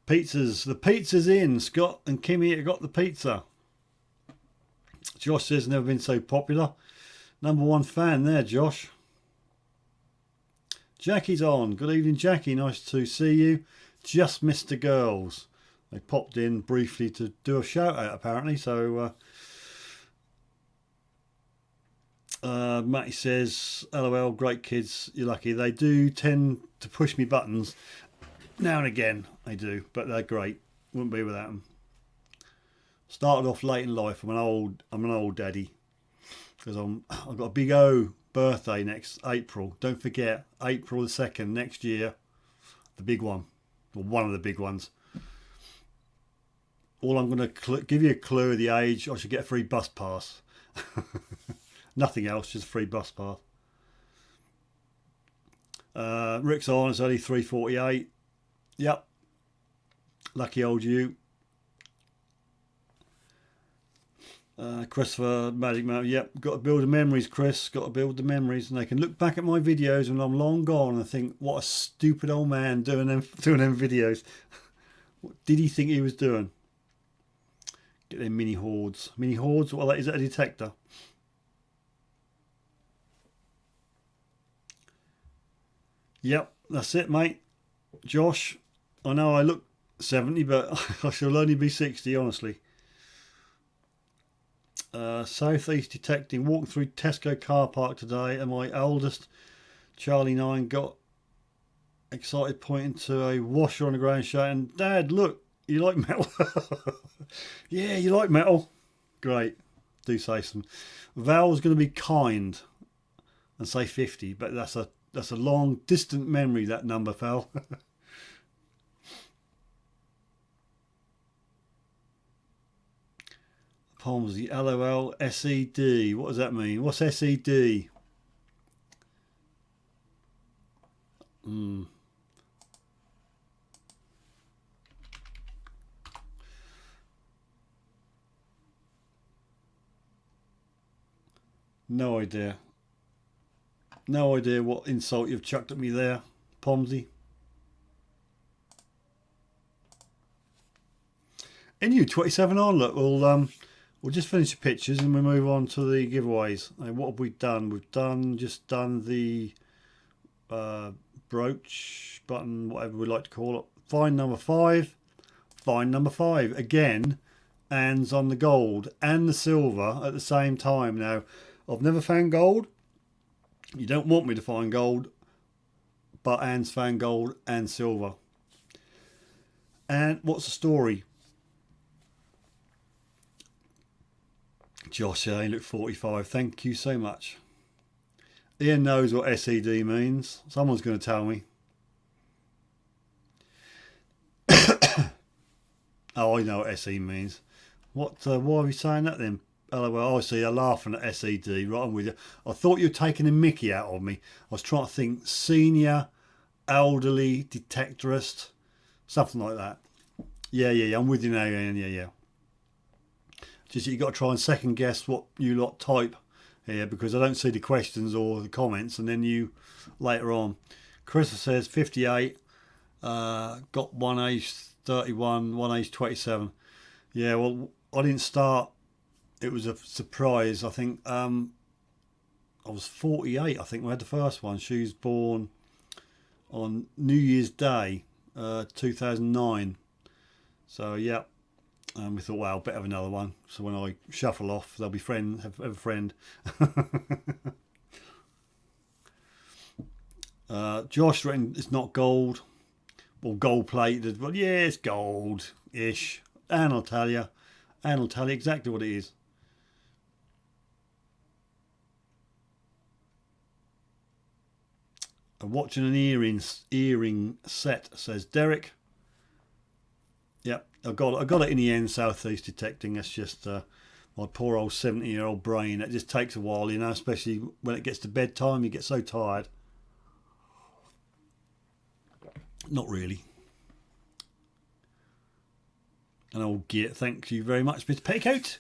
Pizzas. The pizza's in. Scott and Kimmy have got the pizza. Josh says never been so popular. #1 fan there, Josh. Jackie's on. Good evening, Jackie. Nice to see you. Just missed the girls. They popped in briefly to do a shout out, apparently. So Matty says, "LOL, great kids. You're lucky. They do tend to push me buttons now and again. They do, but they're great. Wouldn't be without them. Started off late in life. I'm an old daddy, because I've got a big O birthday next April. Don't forget, April the 2nd next year, the big one, or one of the big ones. All I'm going to give you a clue of the age. I should get a free bus pass. Nothing else, just a free bus pass. Rick's on. It's only 3:48. Yep. Lucky old you. Christopher Magic Mountain. Yep, got to build the memories, Chris. Got to build the memories, and they can look back at my videos when I'm long gone and think, what a stupid old man doing them videos. What did he think he was doing? Get them mini hordes. Mini hordes. Well, is that a detector? Yep, that's it, mate. Josh, I know I look 70, but I shall only be 60, honestly. Southeast detecting. Walked through Tesco car park today, and my oldest, Charlie 9, got excited, pointing to a washer on the ground, shouting, "Dad, look, you like metal?" Yeah, you like metal. Great. Do say some. Val's going to be kind and say 50, but that's a long distant memory, that number, Val. Palmsy, LOL, SED. What does that mean? What's SED? No idea. No idea what insult you've chucked at me there, Pomsy. And you, 27 on. Look, we'll just finish the pictures and we'll move on to the giveaways. And what have we done? We've just done the brooch button, whatever we like to call it. Find number 5. Find number 5 again. Anne's on the gold and the silver at the same time. Now, I've never found gold. You don't want me to find gold, but Anne's found gold and silver. And what's the story? Josh, you look 45. Thank you so much. Ian knows what SED means. Someone's going to tell me. Oh, I know what SE means. What? Why are you saying that then? LOL, I see, you're laughing at SED. Right, I'm with you. I thought you were taking a mickey out of me. I was trying to think senior, elderly, detectorist, something like that. Yeah, I'm with you now, Ian. Yeah. Just you got to try and second guess what you lot type here, because I don't see the questions or the comments, and then you later on. Chris says 58. Got one age 31, one age 27. Yeah, well, I didn't start. It was a surprise. I think I was 48. I think we had the first one. She was born on New Year's Day, 2009. So yeah, we thought, well, better have another one. So when I shuffle off, they'll be have a friend. Josh written, it's not gold or gold plated. Well, yeah, it's gold-ish. And I'll tell you exactly what it is. Watching an earring set, says Derek. Yep, I got it in the end. Southeast detecting. That's just my poor old 70-year-old brain. It just takes a while, you know, especially when it gets to bedtime. You get so tired. Not really. An old git. Thank you very much, Mr. Petticoat.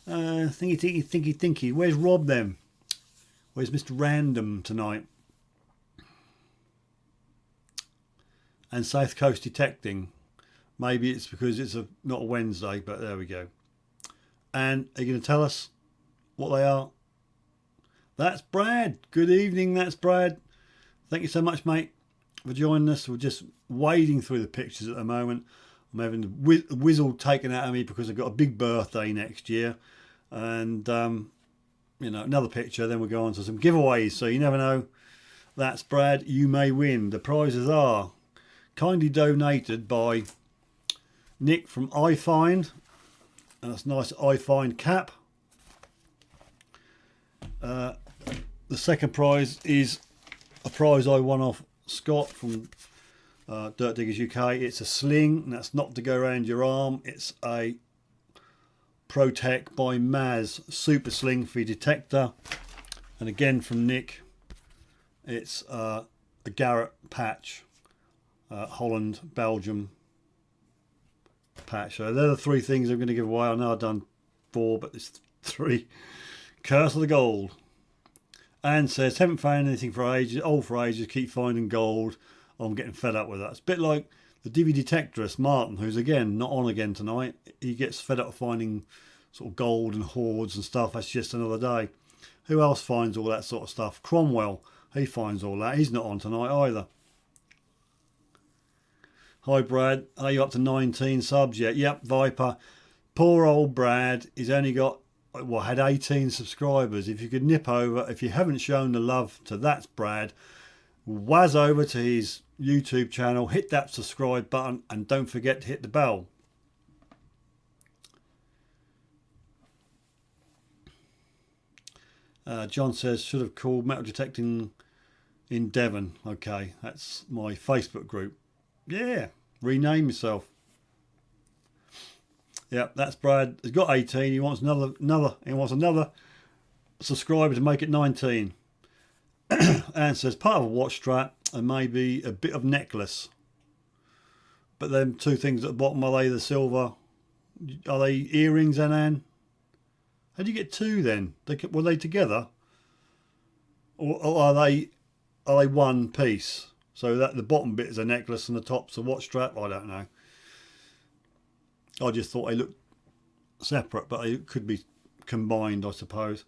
Thinky. Where's Rob then? Where's Mr. Random tonight? And South Coast detecting. Maybe it's because it's not a Wednesday, but there we go. And are you going to tell us what they are? That's Brad. Good evening, that's Brad. Thank you so much, mate, for joining us. We're just wading through the pictures at the moment. I'm having the whizzle taken out of me because I've got a big birthday next year. And, you know, another picture, then we'll go on to some giveaways. So you never know. That's Brad. You may win. The prizes are kindly donated by Nick from iFind, and that's a nice iFind cap. The second prize is a prize I won off Scott from Dirt Diggers UK. It's a sling, and that's not to go around your arm. It's a ProTech by Maz super sling for your detector. And again from Nick, it's a Garrett patch, Holland, Belgium patch. So they're the three things I'm going to give away. I know I've done 4, but it's 3. Curse of the Gold. And says, haven't found anything for ages. For ages. Keep finding gold. I'm getting fed up with that. It's a bit like the DVD detectorist Martin, who's again not on again tonight. He gets fed up of finding sort of gold and hoards and stuff. That's just another day. Who else finds all that sort of stuff? Cromwell. He finds all that. He's not on tonight either. Hi Brad, are you up to 19 subs yet? Yep, Viper. Poor old Brad, he's only got, well, had 18 subscribers. If you could nip over, if you haven't shown the love to That's Brad, whiz over to his YouTube channel, hit that subscribe button, and don't forget to hit the bell. John says, should have called Metal Detecting in Devon. Okay, that's my Facebook group. Yeah, rename yourself. Yep, that's Brad. He's got 18. He wants another subscriber to make it 19. And says part of a watch strap and maybe a bit of necklace. But them two things at the bottom, are they the silver? Are they earrings, Anne? How do you get 2 then? Were they together, or are they one piece? So that the bottom bit is a necklace and the top's a watch strap. I don't know. I just thought they looked separate, but they could be combined, I suppose.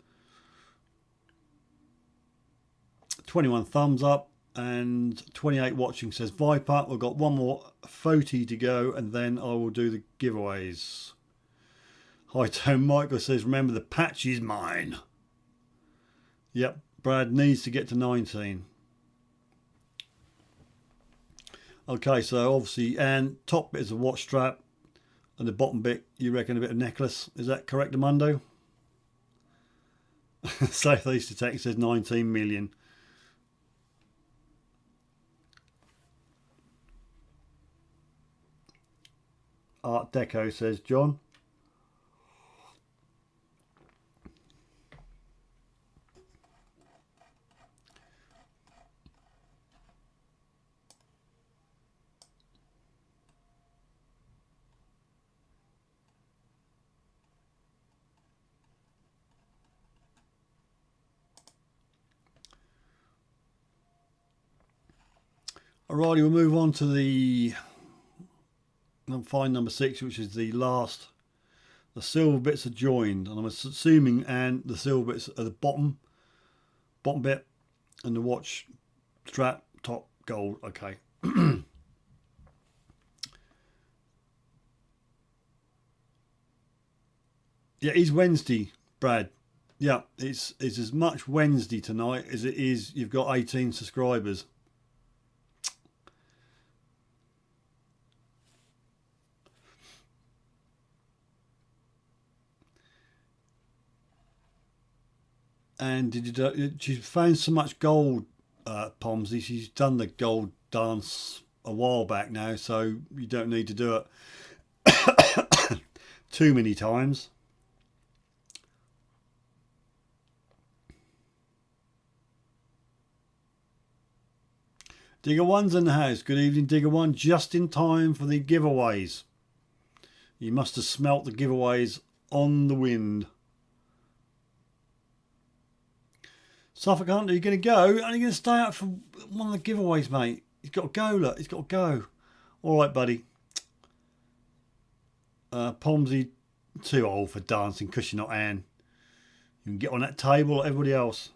21 thumbs up and 28 watching, says Viper. We've got one more photo to go and then I will do the giveaways. Hi Tone Michael says, remember the patch is mine. Yep, Brad needs to get to 19. Okay, so obviously, and top bit is a watch strap, and the bottom bit, you reckon, a bit of necklace. Is that correct, Amundo? Southeast Detective says 19 million. Art Deco, says John. Alrighty, we'll move on to the find number 6, which is the last. The silver bits are joined, and I'm assuming and the silver bits are the bottom bit, and the watch strap top gold. Okay. Yeah, it's Wednesday, Brad. Yeah, it's as much Wednesday tonight as it is you've got 18 subscribers. And she's found so much gold, Pomsy. She's done the gold dance a while back now, so you don't need to do it too many times. Digger One's in the house. Good evening, Digger One. Just in time for the giveaways. You must have smelt the giveaways on the wind. Suffolk Hunter, are you going to go? Are you going to stay out for one of the giveaways, mate? He's got to go, look. He's got to go. All right, buddy. Pomsy, too old for dancing because you're not Anne. You can get on that table like everybody else.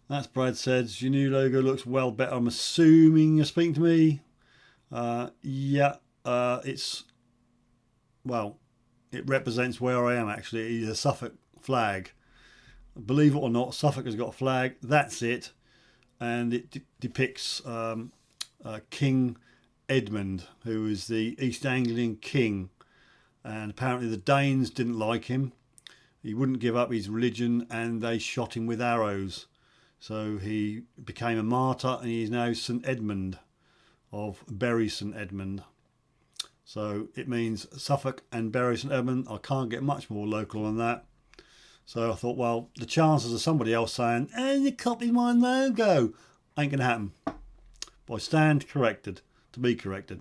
That's Brad says. Your new logo looks well better. I'm assuming you're speaking to me. Yeah, it's, well, it represents where I am actually. It's a Suffolk flag. Believe it or not, Suffolk has got a flag. That's it. And it depicts King Edmund, who is the East Anglian king. And apparently the Danes didn't like him. He wouldn't give up his religion and they shot him with arrows. So he became a martyr and he is now St Edmund of Bury St Edmund. So it means Suffolk and Bury St Edmund. I can't get much more local than that. So I thought, well, the chances of somebody else saying, "Oh, you copied my logo," ain't going to happen. But I stand corrected, to be corrected.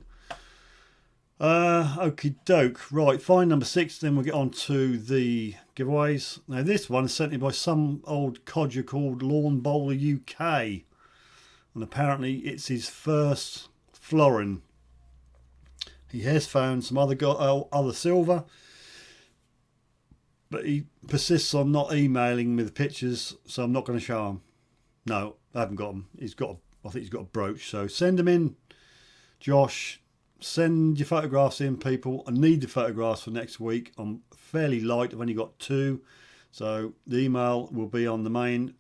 Okie doke. Right, find number 6, then we'll get on to the giveaways. Now this one is sent in by some old codger called Lawn Bowler UK. And apparently it's his first florin. He has found some other silver, but he persists on not emailing me the pictures, so I'm not going to show him. No, I haven't got them. I think he's got a brooch, so send them in, Josh. Send your photographs in, people. I need the photographs for next week. I'm fairly light. I've only got 2, so the email will be on the main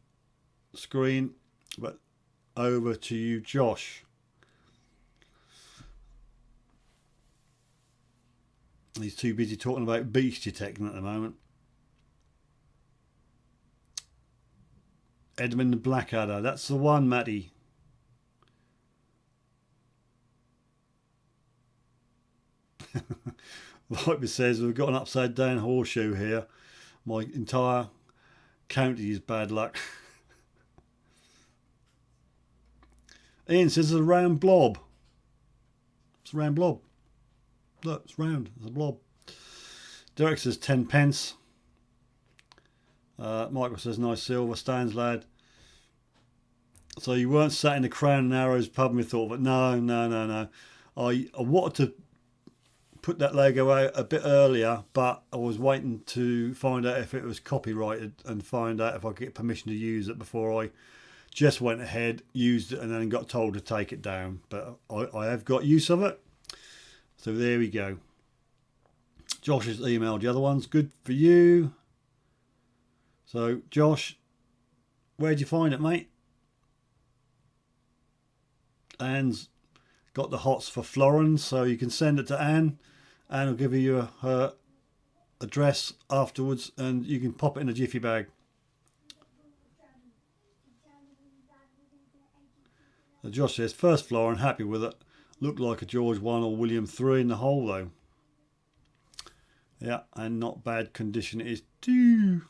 screen. But over to you, Josh. He's too busy talking about beach detecting at the moment. Edmund the Blackadder. That's the one, Matty. Viper says we've got an upside down horseshoe here. My entire county is bad luck. Ian says it's a round blob. It's a round blob. Look, it's round. It's a blob. Derek says 10 pence. Michael says nice silver. Stands lad. So you weren't sat in the Crown and Arrows pub and we thought, but no. I wanted to put that logo out a bit earlier, but I was waiting to find out if it was copyrighted and find out if I could get permission to use it before I just went ahead, used it, and then got told to take it down. But I have got use of it. So there we go. Josh has emailed the other ones. Good for you. So Josh, where'd you find it, mate? Anne's got the hots for florins, so you can send it to Anne. Anne will give you her address afterwards and you can pop it in a jiffy bag. So Josh says, first florin, happy with it. Looked like a George 1 or William 3 in the hole though. Yeah, and not bad condition it is too.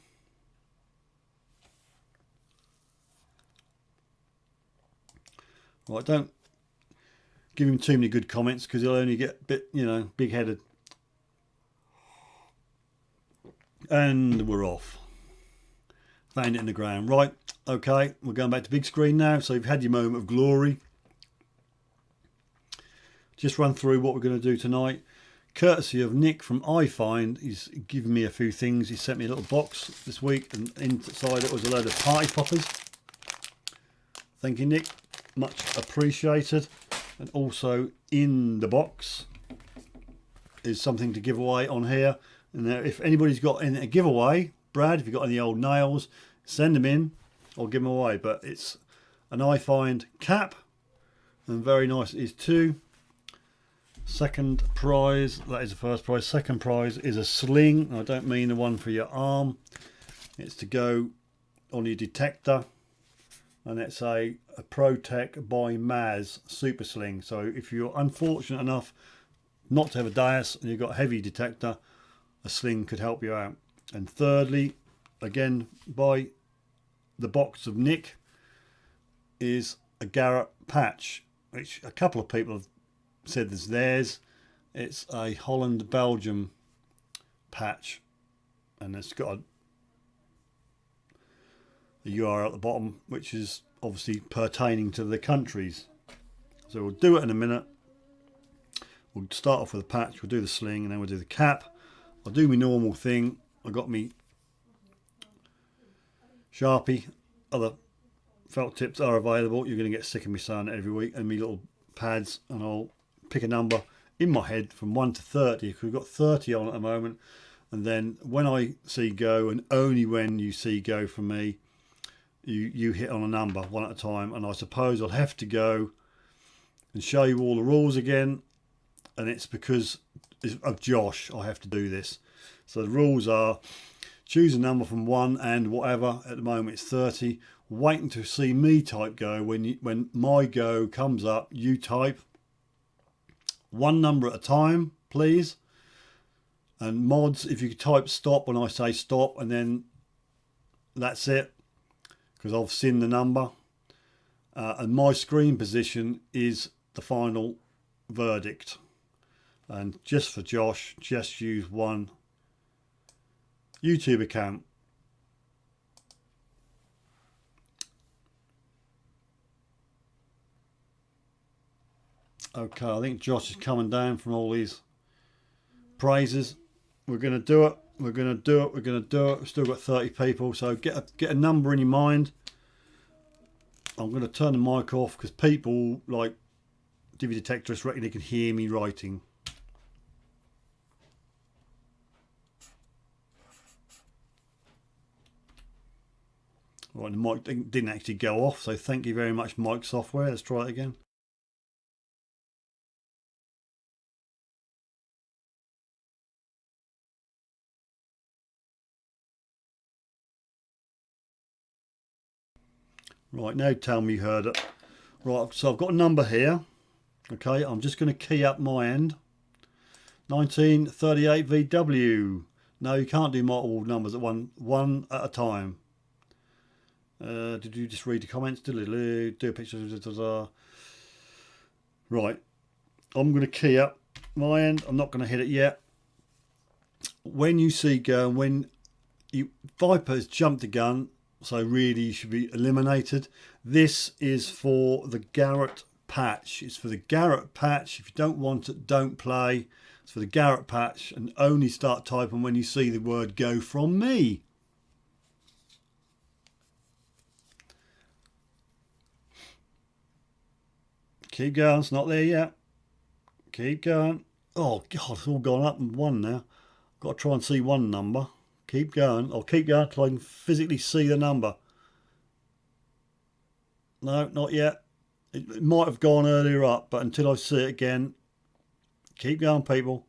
Right, don't give him too many good comments because he'll only get a bit, big-headed. And we're off. Found it in the ground. Right, okay, we're going back to big screen now. So you've had your moment of glory. Just run through what we're going to do tonight. Courtesy of Nick from iFind. He's given me a few things. He sent me a little box this week, and inside it was a load of party poppers. Thank you, Nick. Much appreciated. And also in the box is something to give away on here. And if anybody's got a giveaway, Brad, if you've got any old nails, send them in. I'll give them away. But it's an iFind cap, and very nice it is too. Second prize, that is the first prize. Second prize is a sling. I don't mean the one for your arm. It's to go on your detector. And it's a ProTech by Maz super sling. So if you're unfortunate enough not to have a dais and you've got a heavy detector, a sling could help you out. And thirdly, again by the box of Nick, is a Garrett patch, which a couple of people have said is theirs. It's a Holland Belgium patch, and it's got a URL at the bottom, which is obviously pertaining to the countries. So we'll do it in a minute. We'll start off with a patch, we'll do the sling, and then we'll do the cap. I'll do my normal thing. I got me Sharpie. Other felt tips are available. You're going to get sick of me saying it every week. And me little pads, and I'll pick a number in my head from 1 to 30, because we've got 30 on at the moment. And then when I see go, and only when you see go from me, you hit on a number one at a time. And I suppose I'll have to go and show you all the rules again, and it's because of Josh I have to do this. So the rules are: choose a number from 1 and whatever. At the moment it's 30. Waiting to see me type go. When my go comes up, you type one number at a time, please. And mods, if you could type stop when I say stop, and then that's it, because I've seen the number. And my screen position is the final verdict. And just for Josh, just use one YouTube account. Okay, I think Josh is coming down from all these praises. We're going to do it. We're going to do it. We're going to do it. We've still got 30 people, so get a number in your mind. I'm going to turn the mic off because people like DVD detectorists reckon they can hear me writing. Right, the mic didn't actually go off, so thank you very much, mic software. Let's try it again. Right, now tell me you heard it. Right, so I've got a number here. Okay, I'm just going to key up my end. 1938 VW. No, you can't do multiple numbers at one at a time. Did you just read the comments? Do a picture. Right, I'm going to key up my end. I'm not going to hit it yet. When you see go, when Viper's jumped the gun, so really you should be eliminated. This is for the Garrett patch. It's for the Garrett patch. If you don't want it, don't play. It's for the Garrett patch, and only start typing when you see the word go from me. Keep going, it's not there yet. Keep going. Oh God, it's all gone up and 1 now. Got to try and see one number. Keep going. I'll keep going until I can physically see the number. No, not yet. It might have gone earlier up, but until I see it again, keep going, people.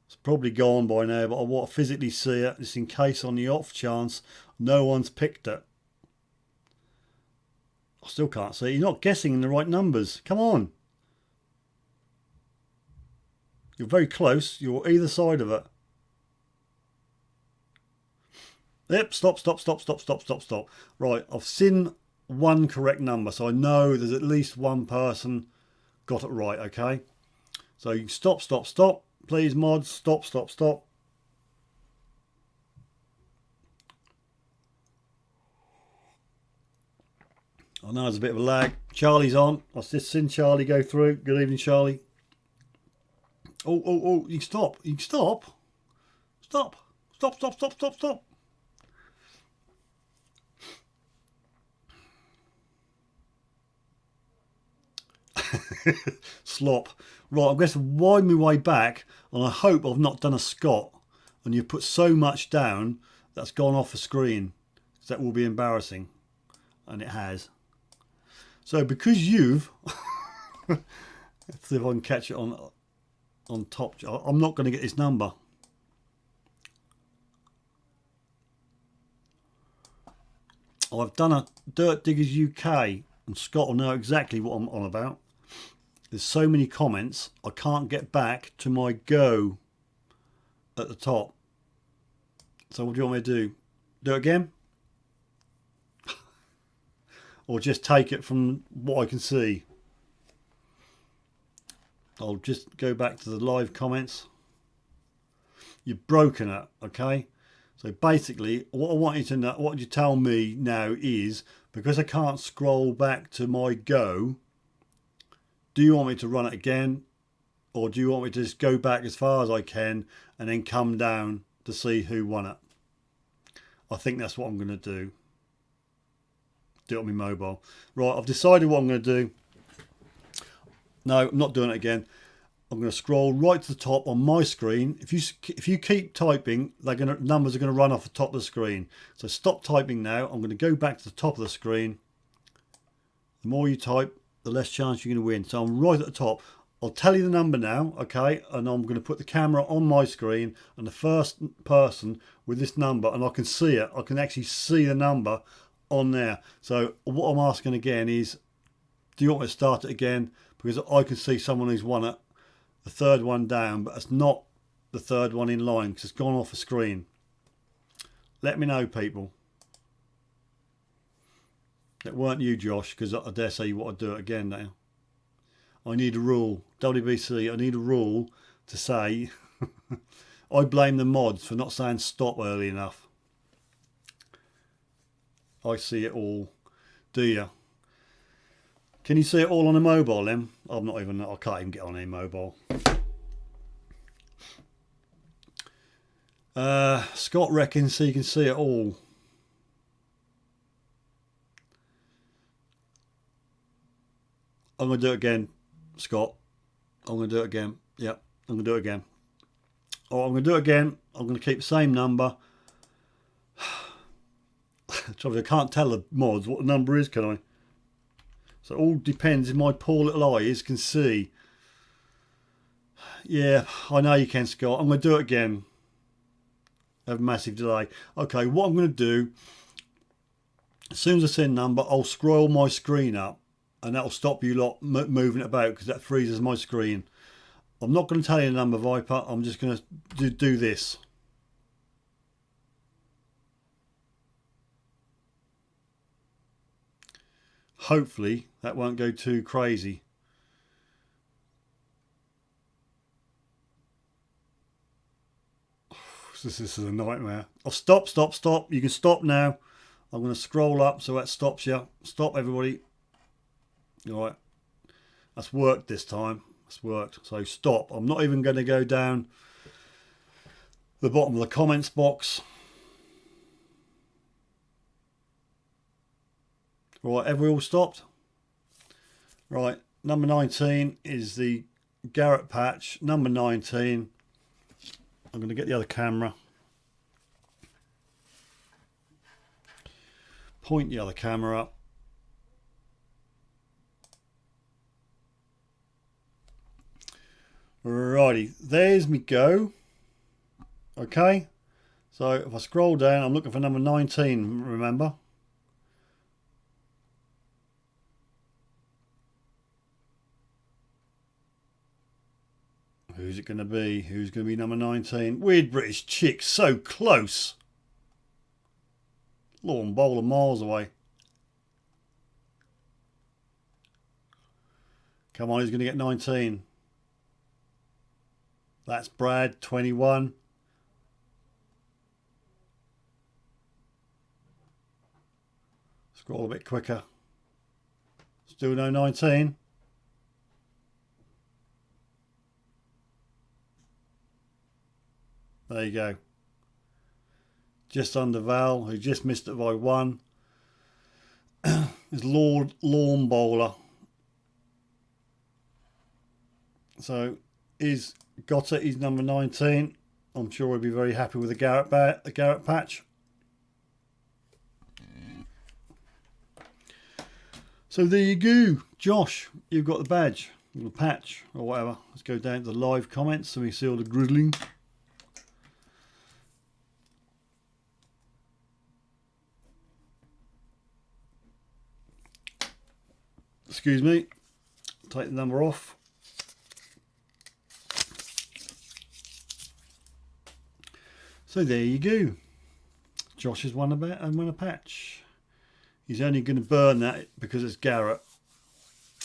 It's probably gone by now, but I want to physically see it, just in case on the off chance no one's picked it. I still can't see. You're not guessing the right numbers. Come on. You're very close. You're either side of it. Yep, stop. Right, I've seen one correct number, so I know there's at least one person got it right, okay? So you stop. Please, mods, stop. I know there's a bit of a lag. Charlie's on. I've just seen Charlie go through. Good evening, Charlie. Oh, you can stop. You can stop. Stop. Stop. Slop. Right, I'm going to wind my way back, and I hope I've not done a Scott and you've put so much down that's gone off the screen. That will be embarrassing. And it has. So because you've... Let's see if I can catch it on top. I'm not going to get this number. I've done a Dirt Diggers UK, and Scott will know exactly what I'm on about. There's so many comments, I can't get back to my go at the top. So what do you want me to do? Do it again? Or just take it from what I can see? I'll just go back to the live comments. You've broken it, okay? So basically, what I want you to know, what you tell me now is, because I can't scroll back to my go, do you want me to run it again? Or do you want me to just go back as far as I can and then come down to see who won it? I think that's what I'm going to do. Do it on my mobile. Right, I've decided what I'm going to do. No, I'm not doing it again. I'm going to scroll right to the top on my screen. If you keep typing, numbers are going to run off the top of the screen. So stop typing now. I'm going to go back to the top of the screen. The more you type, the less chance you're going to win. So I'm right at the top. I'll tell you the number now, okay? And I'm going to put the camera on my screen, and the first person with this number, and I can see it. I can actually see the number on there. So what I'm asking again is, do you want me to start it again? Because I can see someone who's won it. The third one down, but it's not the third one in line because it's gone off the screen. Let me know, people. It weren't you, Josh, because I dare say you want to do it again now. I need a rule. WBC, I need a rule to say I blame the mods for not saying stop early enough. I see it all. Do you? Can you see it all on a mobile then? I can't even get on a mobile. Scott reckons he can see it all. I'm going to do it again, Scott. I'm going to do it again. Yep, I'm going to do it again. Oh, I'm going to do it again. I'm going to keep the same number. I can't tell the mods what the number is, can I? So it all depends if my poor little eyes can see. Yeah, I know you can, Scott. I'm going to do it again. Have a massive delay. Okay, what I'm going to do, as soon as I see a number, I'll scroll my screen up, and that'll stop you lot moving it about, because that freezes my screen. I'm not going to tell you the number, Viper. I'm just going to do this. Hopefully that won't go too crazy. This is a nightmare. Oh, stop. You can stop now. I'm going to scroll up so that stops you. Stop, everybody. All right. That's worked this time. That's worked. So stop. I'm not even going to go down the bottom of the comments box. Right, have we all stopped? Right, number 19 is the Garrett patch. Number 19. I'm going to get the other camera. Point the other camera up. Righty, there's me go. Okay, so if I scroll down, I'm looking for number 19, remember? Who's it going to be? Who's going to be number 19? Weird British chick, so close. Lawn bowler miles away. Come on, who's going to get 19? That's Brad, 21. Scroll a bit quicker. Still no 19. There you go. Just under Val, who just missed it by 1. Is Lord Lawn Bowler. So he's got it. He's number 19. I'm sure he'll be very happy with the Garrett patch. So there you go, Josh. You've got the badge, or the patch, or whatever. Let's go down to the live comments so we see all the grizzling. Excuse me. Take the number off. So there you go. Josh has won a patch. He's only going to burn that because it's Garrett.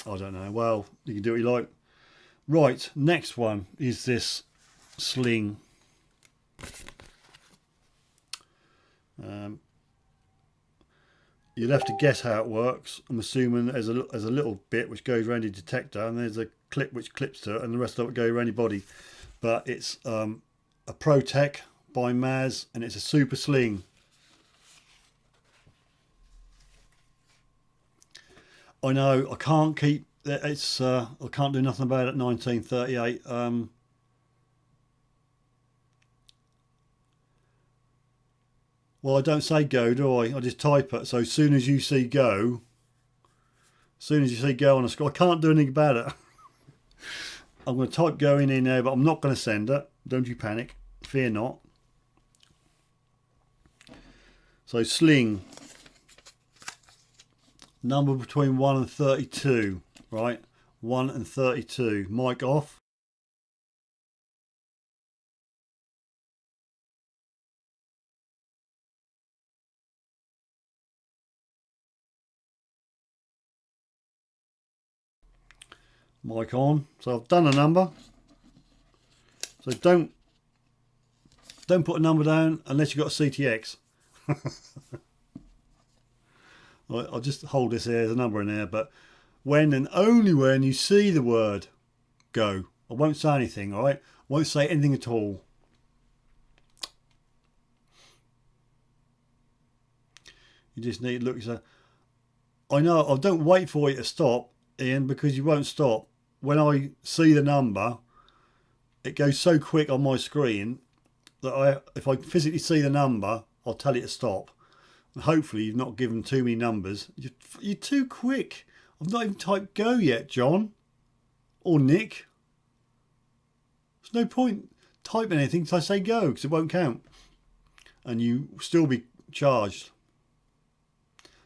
I don't know. Well, you can do what you like. Right, next one is this sling. You'll have to guess how it works. I'm assuming there's a little bit which goes around your detector, and there's a clip which clips to it, and the rest of it go around your body. But it's a ProTech by Maz, and it's a super sling. I know I can't keep it's I can't do nothing about it. 1938. Well, I don't say go, do I? I just type it. So as soon as you see go, on a screen, I can't do anything about it. I'm going to type go in here now, but I'm not going to send it. Don't you panic. Fear not. So sling. Number between 1 and 32. Right? 1 and 32. Mic off. Mic on. So I've done a number. So don't put a number down unless you've got a CTX. I'll just hold this here. There's a number in there, but when and only when you see the word go, I won't say anything. All right, I won't say anything at all. You just need to look. So I know I don't wait for you to stop, Ian, because you won't stop. When I see the number, it goes so quick on my screen that if I physically see the number, I'll tell it to stop. And hopefully you've not given too many numbers. You're too quick. I've not even typed go yet, John. Or Nick. There's no point typing anything until I say go, because it won't count. And you will still be charged.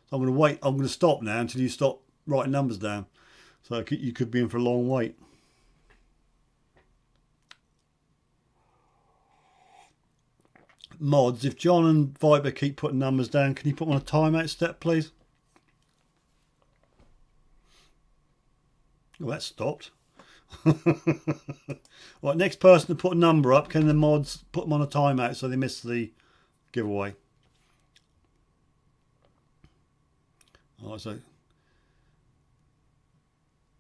So I'm going to wait. I'm going to stop now until you stop writing numbers down. So you could be in for a long wait. Mods, if John and Viper keep putting numbers down, can you put them on a timeout step, please? Oh, that stopped. Right, next person to put a number up, can the mods put them on a timeout so they miss the giveaway? Alright, so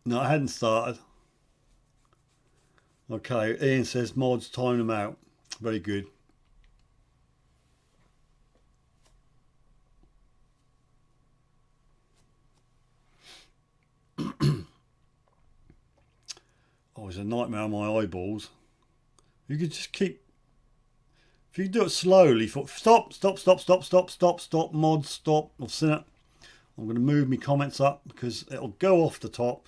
no, I hadn't started. Okay, Ian says mods time them out. Very good. Oh, it's a nightmare on my eyeballs. You could just keep. If you do it slowly, stop, mods, stop. I've seen it. I'm going to move my comments up because it'll go off the top.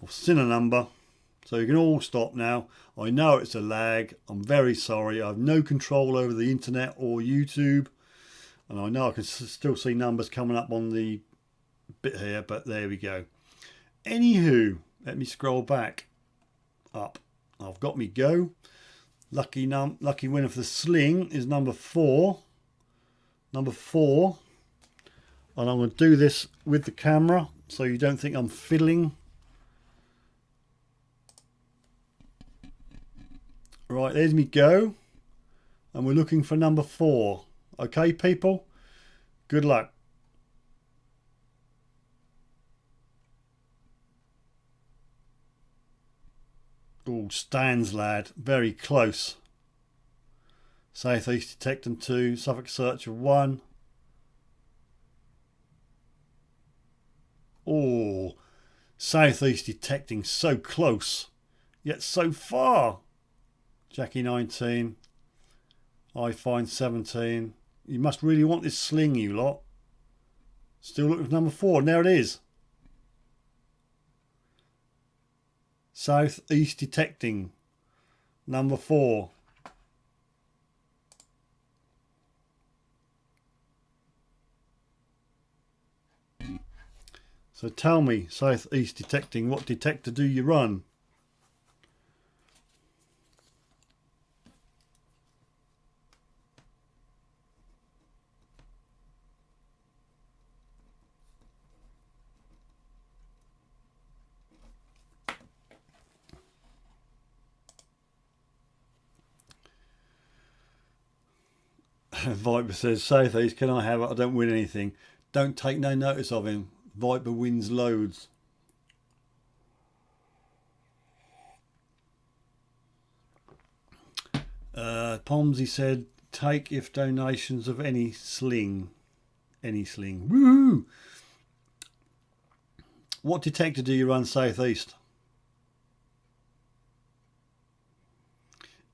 I've seen a number. So you can all stop now. I know it's a lag. I'm very sorry. I have no control over the internet or YouTube. And I know I can still see numbers coming up on the bit here, but there we go. Anywho, let me scroll back up. I've got me go. Lucky winner for the sling is number 4. Number 4. And I'm going to do this with the camera so you don't think I'm fiddling. Right, there's me go. And we're looking for number 4. Okay, people? Good luck. Oh, stands, lad. Very close. Southeast detecting 2. Suffolk searcher 1. Oh, southeast detecting so close, yet so far. Jackie 19. I find 17. You must really want this sling, you lot. Still looking for number 4. And there it is. Southeast detecting. Number 4. So tell me, southeast detecting, what detector do you run? Viper says, southeast, can I have it? I don't win anything. Don't take no notice of him. Viper wins loads. Pomsy said, take if donations of any sling. Any sling. Woo! What detector do you run southeast?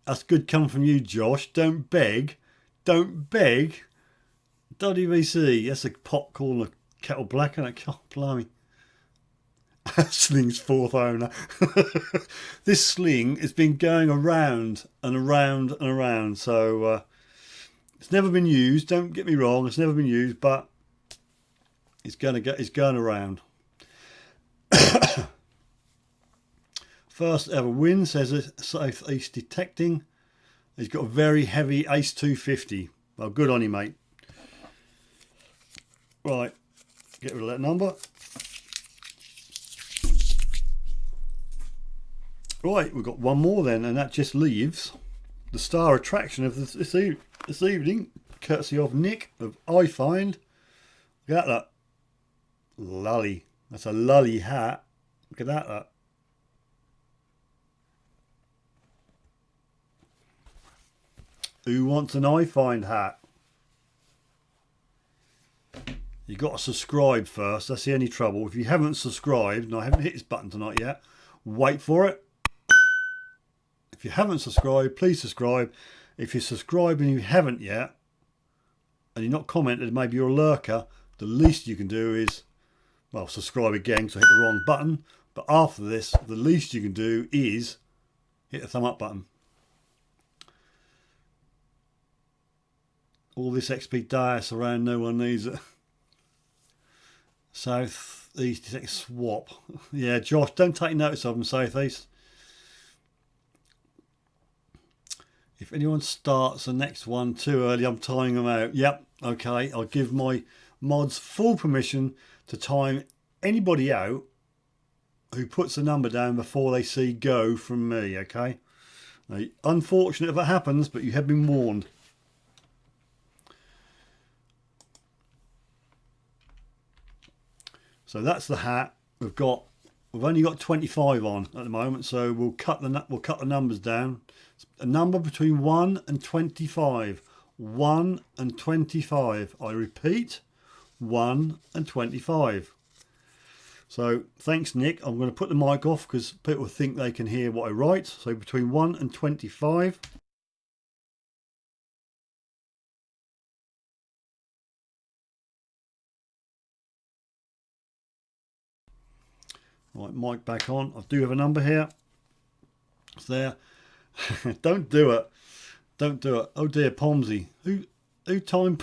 That's good coming from you, Josh. Don't beg. Don't beg. WBC. That's a popcorn, a kettle black, and a blimey. Sling's 4th owner. This sling has been going around and around and around. So it's never been used. Don't get me wrong. It's never been used, but it's going around. First ever win, says southeast detecting. He's got a very heavy ace 250. Well, good on you, mate. Right, get rid of that number. Right, we've got one more then, and that just leaves the star attraction of this evening, courtesy of Nick of I Find. Look at that. Lully. That's a lully hat. Look at that. Who wants an I Find hat? You've got to subscribe first. That's the only trouble. If you haven't subscribed, and I haven't hit this button tonight yet, wait for it. If you haven't subscribed, please subscribe. If you're subscribed and you haven't yet, and you're not commented, maybe you're a lurker, the least you can do is, well, subscribe again because I hit the wrong button. But after this, the least you can do is hit the thumb up button. All this XP dice around, no one needs it. Southeast swap. Yeah, Josh, don't take notice of them, southeast. If anyone starts the next one too early, I'm timing them out. Yep, okay. I'll give my mods full permission to time anybody out who puts the number down before they see go from me, okay? Now, unfortunate if it happens, but you have been warned. So that's the hat. We've only got 25 on at the moment, so we'll cut the numbers down. A number between 1 and 25. 1 and 25. I repeat, 1 and 25. So thanks, Nick. I'm going to put the mic off because people think they can hear what I write. So between 1 and 25. Right, mic back on. I do have a number here. It's there. Don't do it. Don't do it. Oh dear, Pomsy. Who time?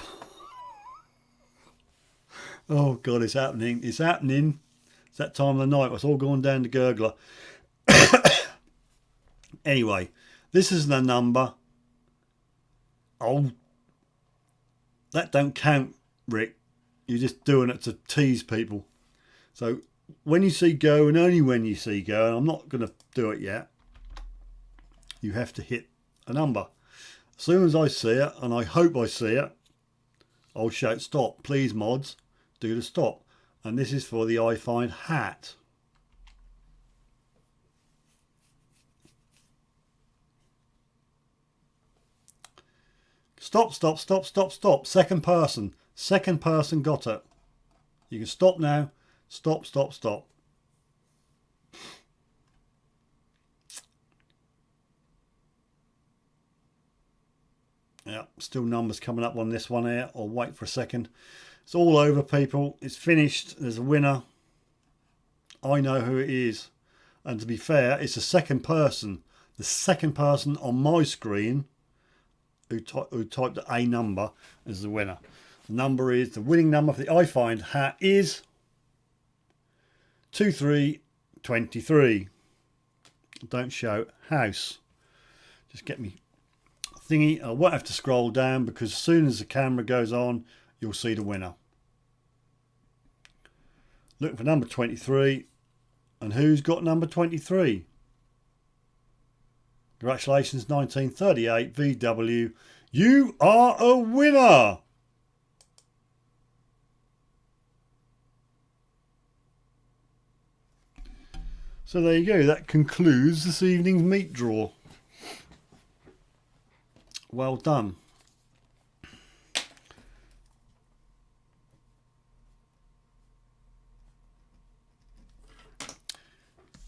Oh God, it's happening. It's happening. It's that time of the night. It's all going down to gurgler. Anyway, this is the number. Oh, that don't count, Rick. You're just doing it to tease people. So when you see go, and only when you see go, and I'm not going to do it yet, you have to hit a number. As soon as I see it, and I hope I see it, I'll shout stop. Please, mods, do the stop. And this is for the I Find hat. Stop, stop, stop, stop, stop. Second person. Second person got it. You can stop now. Stop, stop, stop. Yeah, still numbers coming up on this one here. I'll wait for a second. It's all over, people. It's finished. There's a winner. I know who it is. And to be fair, it's the second person. The second person on my screen who typed a number as the winner. The number is, the winning number for the I Find hat is 2323. Don't shout, house. Just get me thingy. I won't have to scroll down because as soon as the camera goes on, you'll see the winner. Look for number 23. And who's got number 23? Congratulations, 1938 VW. You are a winner. So there you go. That concludes this evening's meat draw. Well done.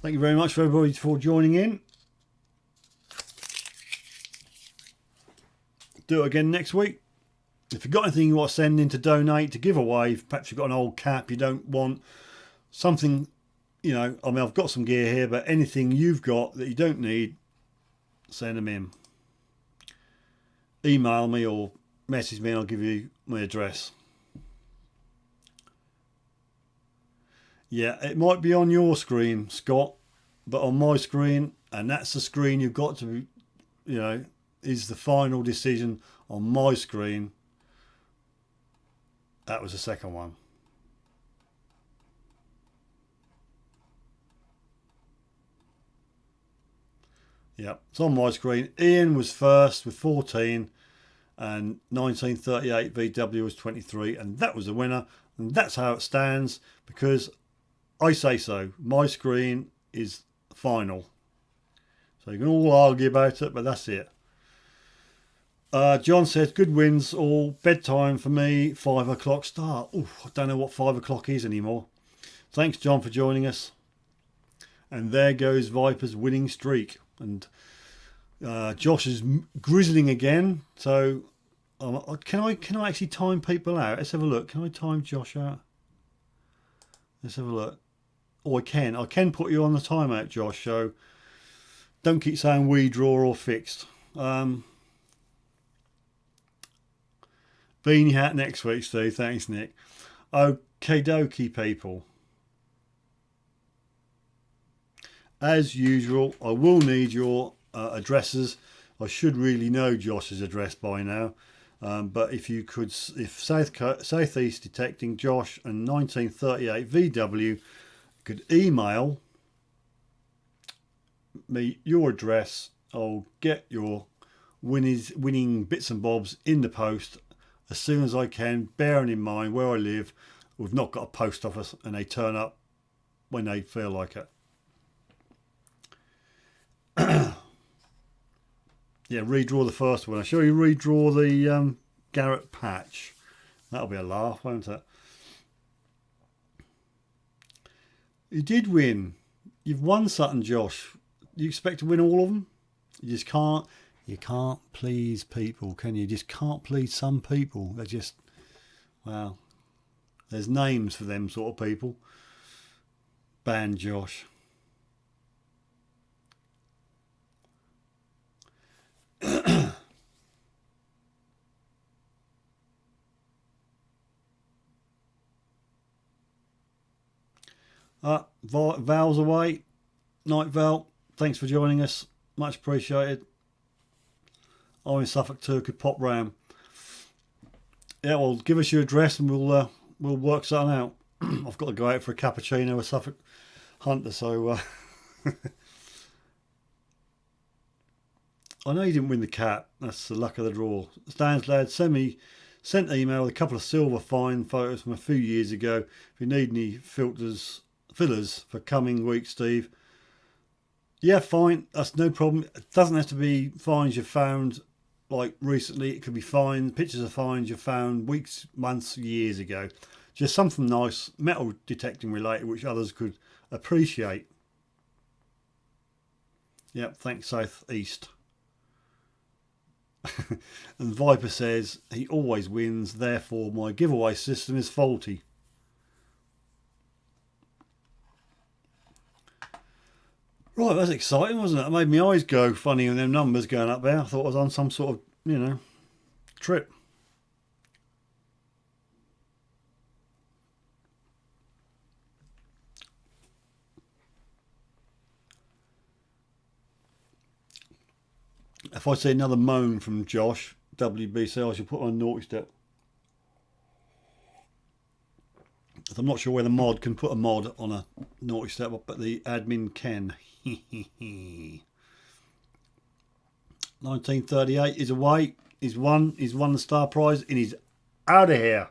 Thank you very much for everybody for joining in. Do it again next week. If you've got anything you want to send in to donate, to give away, perhaps you've got an old cap you don't want, something, you know, I mean, I've got some gear here, but anything you've got that you don't need, send them in. Email me or message me and I'll give you my address. Yeah, it might be on your screen, Scott, but on my screen, and that's the screen you've got to be, you know, is the final decision on my screen. That was the second one. Yep, it's on my screen. Ian was first with 14 and 1938 VW was 23, and that was the winner, and that's how it stands because I say so. My screen is final. So you can all argue about it, but that's it. John says, good wins all. Bedtime for me, 5 o'clock start. Ooh, I don't know what 5 o'clock is anymore. Thanks, John, for joining us. And there goes Viper's winning streak. And Josh is grizzling again. So can I actually time people out? Let's have a look. Can I time Josh out? Let's have a look. Oh, I can. I can put you on the timeout, Josh. So don't keep saying we draw or fixed. Beanie hat next week, Steve. Thanks, Nick. Okay, dokie, people. As usual, I will need your addresses. I should really know Josh's address by now. But if you could, if Southeast Detecting Josh and 1938 VW could email me your address, I'll get your winning bits and bobs in the post as soon as I can, bearing in mind where I live, we've not got a post office and they turn up when they feel like it. Yeah, redraw the first one. I'll show you redraw the Garrett patch. That'll be a laugh, won't it? You did win. You've won something, Josh. You expect to win all of them? You just can't. You can't please people, can you? You just can't please some people. They're just, well, there's names for them sort of people. Ban Josh. Val's away. Night, Val. Thanks for joining us. Much appreciated. I'm in Suffolk too. Could pop round. Yeah, well, give us your address and we'll work something out. I've got to go out for a cappuccino with Suffolk Hunter, so I know you didn't win the cat. That's the luck of the draw. Stan's lad sent email with a couple of silver fine photos from a few years ago. If you need any fillers for coming week, Steve. Yeah, fine. That's no problem. It doesn't have to be fines you found like recently. It could be finds, pictures of finds you found weeks, months, years ago. Just something nice, metal detecting related, which others could appreciate. Yep, thanks Southeast. And Viper says, he always wins, therefore my giveaway system is faulty. Right, that's exciting, wasn't it? It made my eyes go funny with them numbers going up there. I thought I was on some sort of, trip. If I see another moan from Josh, WBC, I should put on a naughty step. I'm not sure whether mod can put a mod on a naughty step, but the admin can. 1938 is away. He's won the star prize and he's out of here.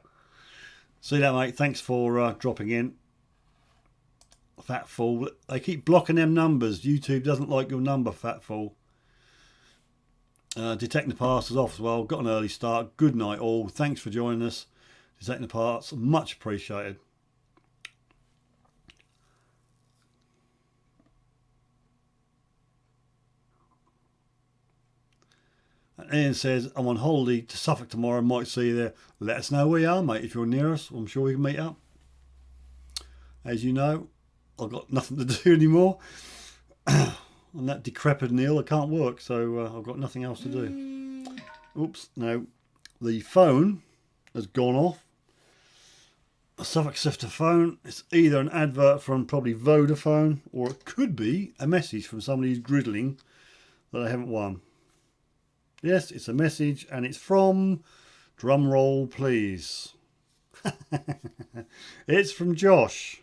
See that, mate? Thanks for dropping in. Fat fool. They keep blocking them numbers. YouTube doesn't like your number, fat fool. Detecting the Past is off as well. Got an early start. Good night all. Thanks for joining us. Detecting the Past, much appreciated. And Ian says, I'm on holiday to Suffolk tomorrow. Might see you there. Let us know where you are, mate. If you're near us, I'm sure we can meet up. As you know, I've got nothing to do anymore. On that decrepit Neil, I can't work, so I've got nothing else to do. Oops, no. The phone has gone off. A Suffolk Sifter phone. It's either an advert from probably Vodafone, or it could be a message from somebody who's griddling that I haven't won. Yes, it's a message, and it's from, drum roll please. It's from Josh.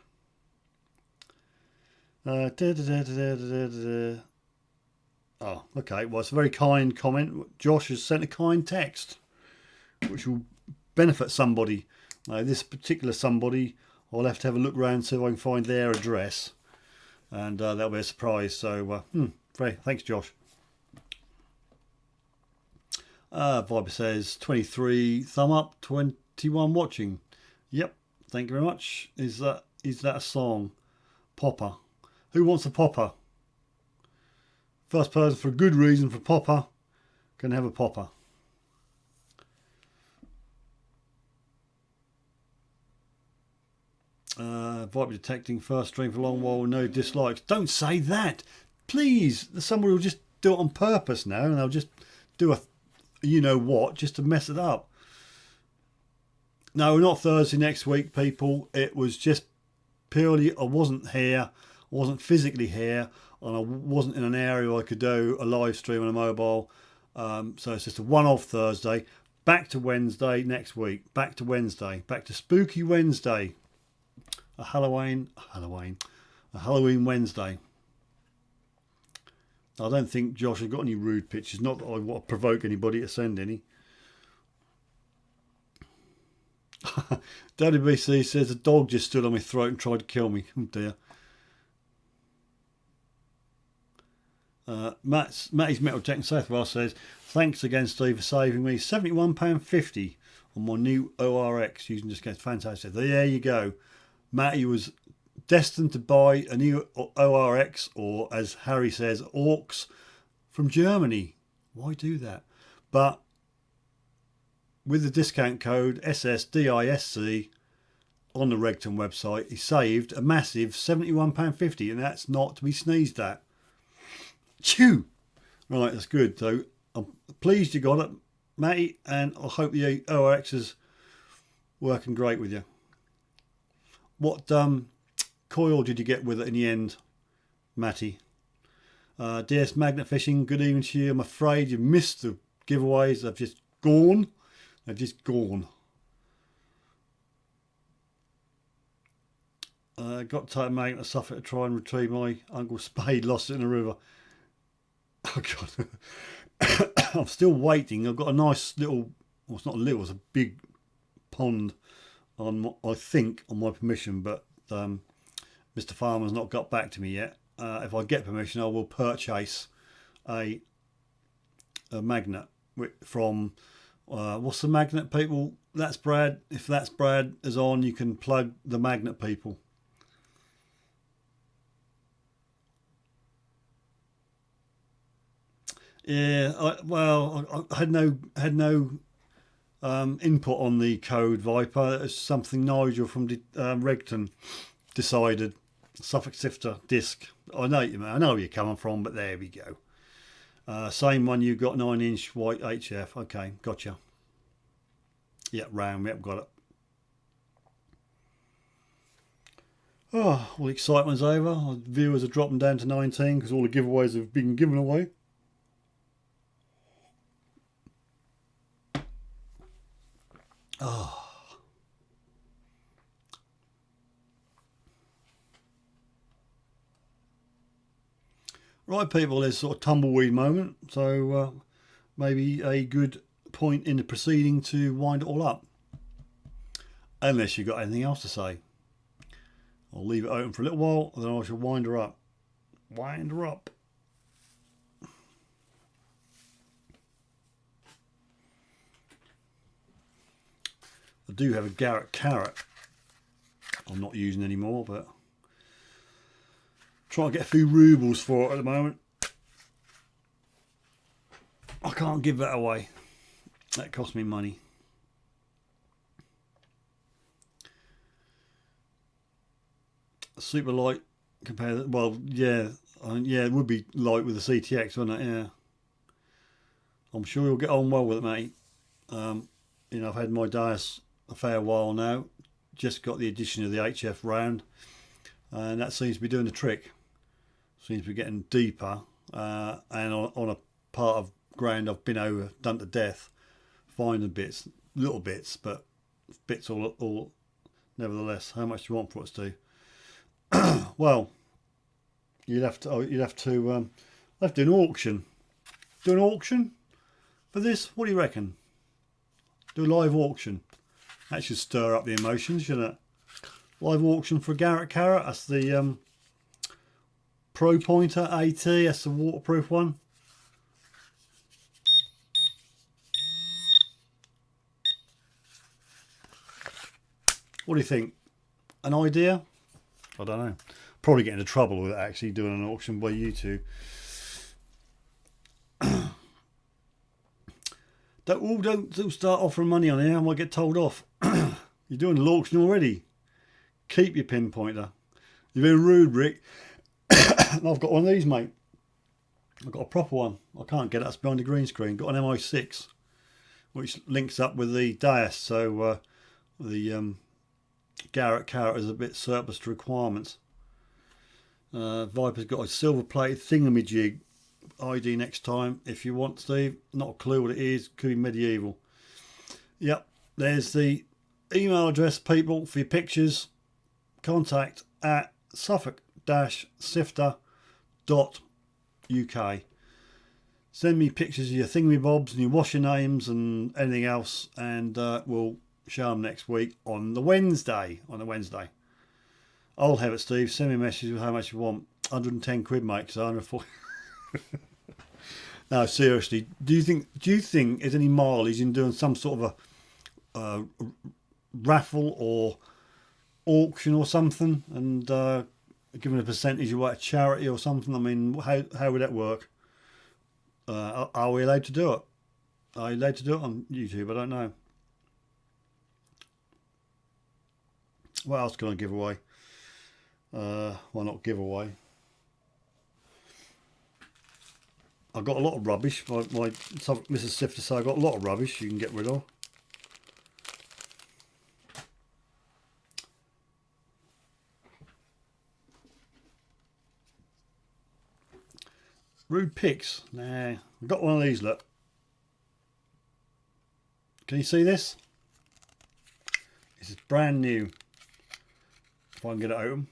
Oh, okay. Well, it's a very kind comment. Josh has sent a kind text, which will benefit somebody. Now, this particular somebody, I'll have to have a look around, see if I can find their address, and that'll be a surprise. So, thanks, Josh. Viber says 23 thumb up, 21 watching. Yep, thank you very much. Is that a song? Popper. Who wants a popper? First person for a good reason for popper can have a popper. Vibe detecting first stream for a long while, no dislikes. Don't say that, please. Somebody will just do it on purpose now, and they'll just do a you know what just to mess it up. No, not Thursday next week, people. It was just purely I wasn't here. I wasn't physically here, and I wasn't in an area I could do a live stream on a mobile. So it's just a one-off Thursday. Back to Wednesday next week. Back to Wednesday. Back to Spooky Wednesday. A Halloween Wednesday. I don't think Josh has got any rude pictures. Not that I want to provoke anybody to send any. Daddy BC says a dog just stood on my throat and tried to kill me. Oh dear. Matty's Metal Tech in Southwell says, thanks again, Steve, for saving me £71.50 on my new ORX using discounts. Fantastic. There you go. Matty was destined to buy a new ORX, or as Harry says, Orcs, from Germany. Why do that? But with the discount code SSDISC on the Regton website, he saved a massive £71.50, and that's not to be sneezed at. Chew! Right, that's good. So I'm pleased you got it, Matty, and I hope the ORX is working great with you. What coil did you get with it in the end, Matty? DS Magnet Fishing, good evening to you. I'm afraid you missed the giveaways. They've just gone. They've just gone. Got to take a magnet to Suffolk to try and retrieve my Uncle Spade, lost it in the river. Oh God. I'm still waiting. I've got a nice little, well, it's not little, it's a big pond on, I think, on my permission, but Mr. Farmer's not got back to me yet. If I get permission, I will purchase a magnet from what's the magnet, people? That's Brad. If That's Brad is on, you can plug the magnet, people. Yeah, I had no input on the code, Viper. It's something Nigel from Regton decided. Suffolk Sifter disc. I know you, man. I know where you're coming from, but there we go. Same one you got, 9-inch white HF. Okay, gotcha. Yeah, round. Yep, got it. Oh, all the excitement's over. Our viewers are dropping down to 19 because all the giveaways have been given away. Oh. Right, people, there's sort of tumbleweed moment, so maybe a good point in the proceeding to wind it all up. Unless you've got anything else to say. I'll leave it open for a little while, and then I shall wind her up. Wind her up. I do have a Garrett carrot I'm not using anymore, but trying to get a few rubles for it at the moment. I can't give that away. That cost me money. Super light compared to, well, yeah, yeah, it would be light with the CTX, wouldn't it? Yeah. I'm sure you'll get on well with it, mate. You know, I've had my Dias a fair while now. Just got the addition of the HF round, and that seems to be doing the trick. Seems to be getting deeper, and on a part of ground I've been over, done to death, finding bits, little bits, but bits all nevertheless. How much do you want for us to? Well, you'd have to do an auction. Do an auction for this? What do you reckon? Do a live auction. That should stir up the emotions, shouldn't it? Live auction for a Garrett carrot. That's the Pro Pointer AT. That's the waterproof one. What do you think? An idea? I don't know. Probably get into trouble with actually doing an auction by YouTube. Don't start offering money on here. I might get told off. You're doing an auction already. Keep your pinpointer. You've been rude, Rick. And I've got one of these, mate. I've got a proper one. I can't get it. That's behind the green screen. Got an MI6, which links up with the Dias. So the Garrett carrot is a bit surplus to requirements. Viper's got a silver plated thingamajig. ID next time if you want, Steve. Not a clue what it is. Could be medieval. Yep, there's the email address, people, for your pictures. Contact at suffolk-sifter.uk. Send me pictures of your thingamybobs and your washer names and anything else, and we'll show them next week on the Wednesday. I'll have it, Steve. Send me a message with how much you want. 110 quid, mate, because 140. No, seriously, do you think there's any mileage in doing some sort of a raffle or auction or something, and giving a percentage away to charity or something? I mean, how would that work? Are we allowed to do it? Are you allowed to do it on YouTube? I don't know. What else can I give away? Well, not give away. I've got a lot of rubbish. My Mrs. Sifter said I've got a lot of rubbish you can get rid of. Rude pics. Nah, I've got one of these, look. Can you see this? This is brand new. If I can get it open.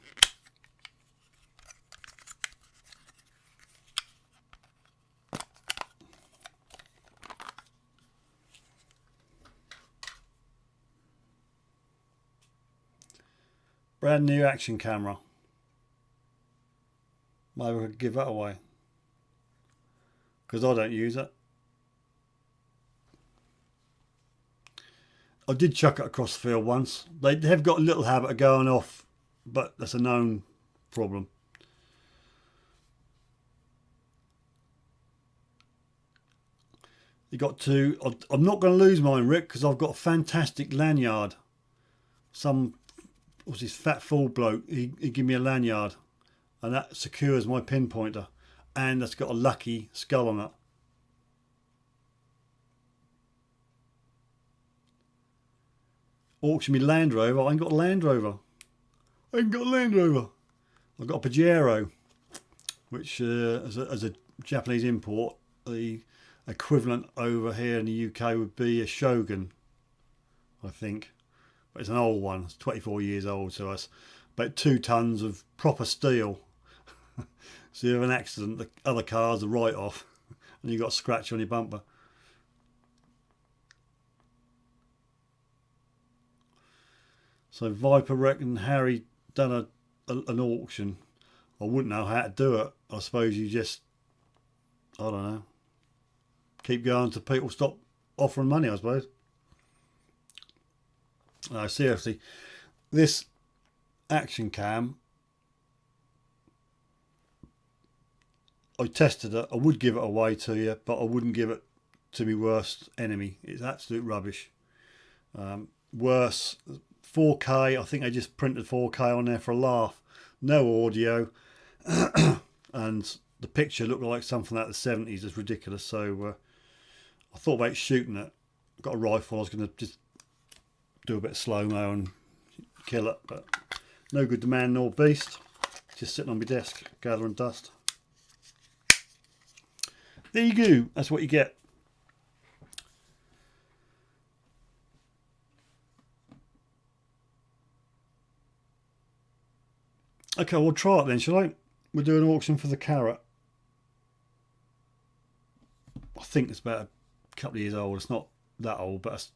Brand new action camera. Maybe I could give that away, because I don't use it. I did chuck it across the field once. They have got a little habit of going off, but that's a known problem. You got to. I'm not going to lose mine, Rick, because I've got a fantastic lanyard. Some was this fat fool bloke. He gave me a lanyard, and that secures my pinpointer, and that's got a lucky skull on it. Auction me Land Rover. I ain't got a Land Rover. I've got a Pajero, which as a Japanese import, the equivalent over here in the UK would be a Shogun, I think. But it's an old one. It's 24 years old, so it's about 2 tons of proper steel. So you have an accident, the other cars are right off, and you got a scratch on your bumper. So Viper reckon Harry done an auction. I wouldn't know how to do it. I suppose you just, I don't know, keep going till people stop offering money, I suppose. No, seriously, this action cam, I tested it. I would give it away to you, but I wouldn't give it to my worst enemy. It's absolute rubbish. Worse, 4K, I think I just printed 4K on there for a laugh. No audio. And the picture looked like something out of the 70s. It's ridiculous. So I thought about shooting it. Got a rifle. I was going to just do a bit of slow-mo and kill it. But no good to man nor beast. Just sitting on my desk, gathering dust. There you go. That's what you get. Okay, we'll try it then, shall I? We'll do an auction for the carrot. I think it's about a couple of years old. It's not that old, but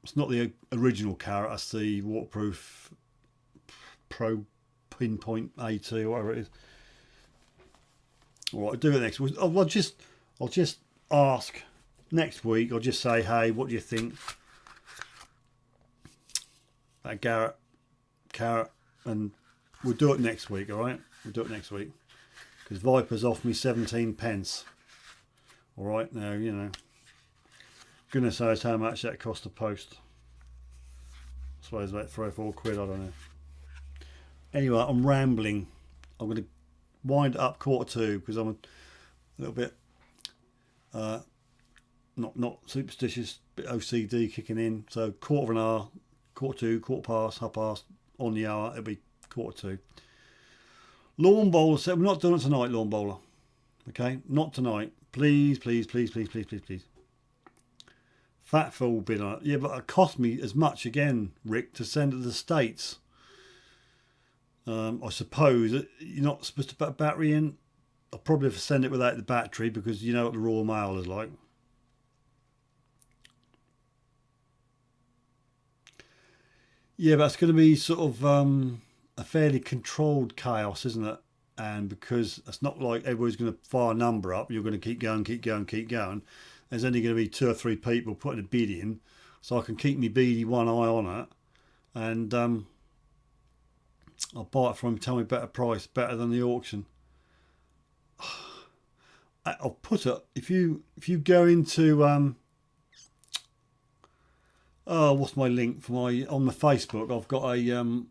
it's not the original carrot. That's the waterproof Pro Pinpoint AT or whatever it is. All right, I'll do it next week. I'll just ask next week. I'll just say, hey, what do you think? That carrot, and we'll do it next week, all right? We'll do it next week. Because Viper's off me 17 pence. All right, now, you know. Goodness knows how much that cost to post. I suppose about 3 or 4 quid, I don't know. Anyway, I'm rambling. I'm going to wind it up 1:45 because I'm a little bit not superstitious, bit OCD kicking in. So 1/4 an hour, 1:45, 1/4 past, 1/2 on the hour, it'll be 1:45. Lawn bowler said, we're not doing it tonight, lawn bowler. Okay, not tonight. Please, please, please, please, please, please, please. Fat fool bid on it. Yeah, but it cost me as much again, Rick, to send to the States. I suppose you're not supposed to put a battery in. I'll probably have to send it without the battery because you know what the Royal Mail is like. Yeah, but it's going to be sort of a fairly controlled chaos, isn't it? And because it's not like everybody's going to fire a number up, you're going to keep going, keep going, keep going. There's only going to be 2 or 3 people putting a bid in, so I can keep me beady one eye on it, and I'll buy it from him. Tell me better price, better than the auction. I'll put it if you go into what's my link for on my Facebook? I've got a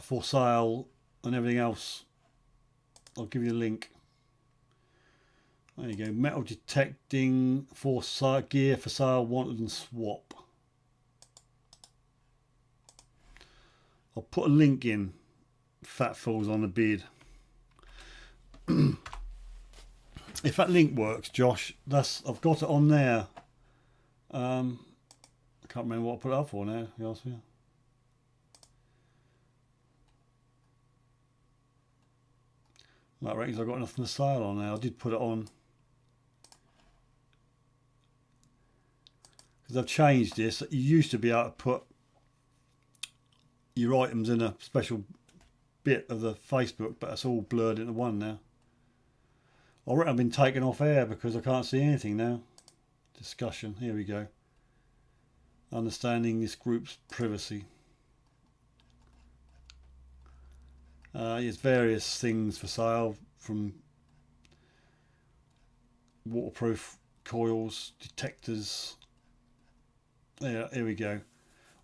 for sale and everything else. I'll give you a link. There you go. Metal detecting for sale, gear for sale, wanted and swap. I'll put a link in. Fat fools on the bid. If that link works, Josh, I've got it on there. I can't remember what I put it up for now. You ask me. That reckons I've got nothing to sale on now. I did put it on because I've changed this. You used to be able to put your items in a special bit of the Facebook, but it's all blurred into one now. I reckon I've been taken off air because I can't see anything now. Discussion. Here we go. understanding this group's privacy. There's various things for sale, from waterproof coils, detectors. Yeah, here we go.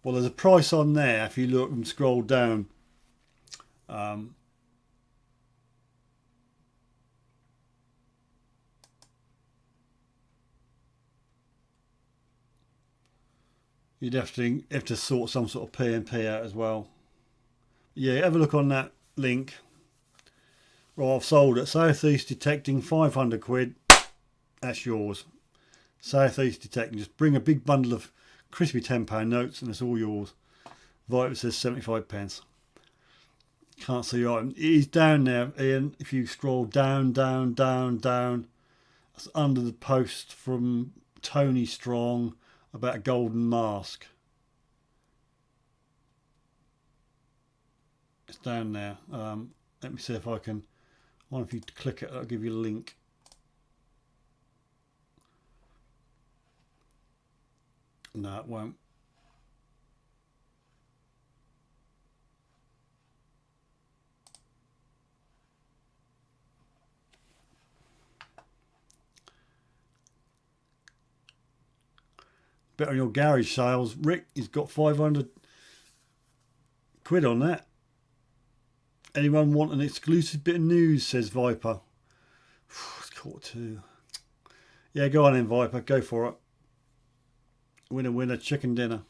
Well, there's a price on there if you look and scroll down. You'd have to sort some sort of P&P out as well. Yeah, have a look on that link. Right, I've sold it. Southeast Detecting, 500 quid. That's yours. Southeast Detecting. Just bring a big bundle of crispy £10 notes and it's all yours. Viper says 75 pence. Can't see your item. It is down there, Ian. If you scroll down, down, down, down. That's under the post from Tony Strong about a golden mask. It's down there. Let me see if I can. I wonder if you click it, I'll give you a link. No, it won't. Bet on your garage sales. Rick, he's got 500 quid on that. Anyone want an exclusive bit of news, says Viper. It's 1:45. Yeah, go on then, Viper. Go for it. Winner, winner, chicken dinner.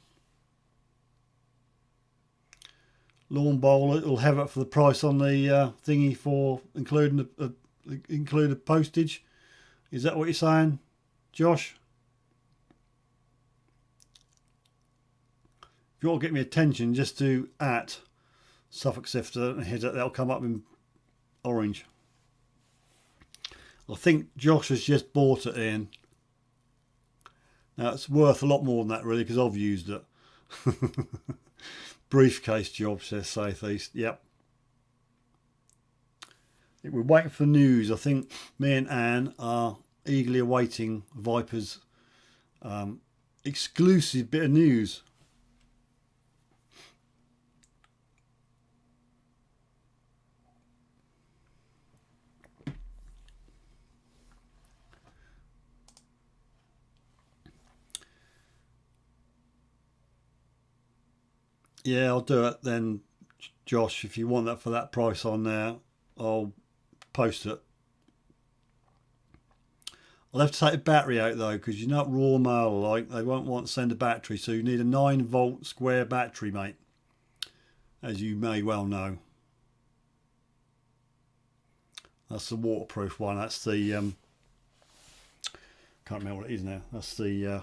Lawn bowler, will have it for the price on the thingy for including included postage. Is that what you're saying, Josh? If you want to get me attention, just do at Suffolk Sifter and hit it. That'll come up in orange. I think Josh has just bought it in. Now it's worth a lot more than that really because I've used it. Briefcase job, says Southeast. Yep. We're waiting for news. I think me and Anne are eagerly awaiting Viper's exclusive bit of news. Yeah, I'll do it then, Josh. If you want that for that price on there, I'll post it. I'll have to take the battery out though, because you know what raw mail are like. They won't want to send a battery, so you need a 9-volt square battery, mate. As you may well know. That's the waterproof one. That's the can't remember what it is now. That's the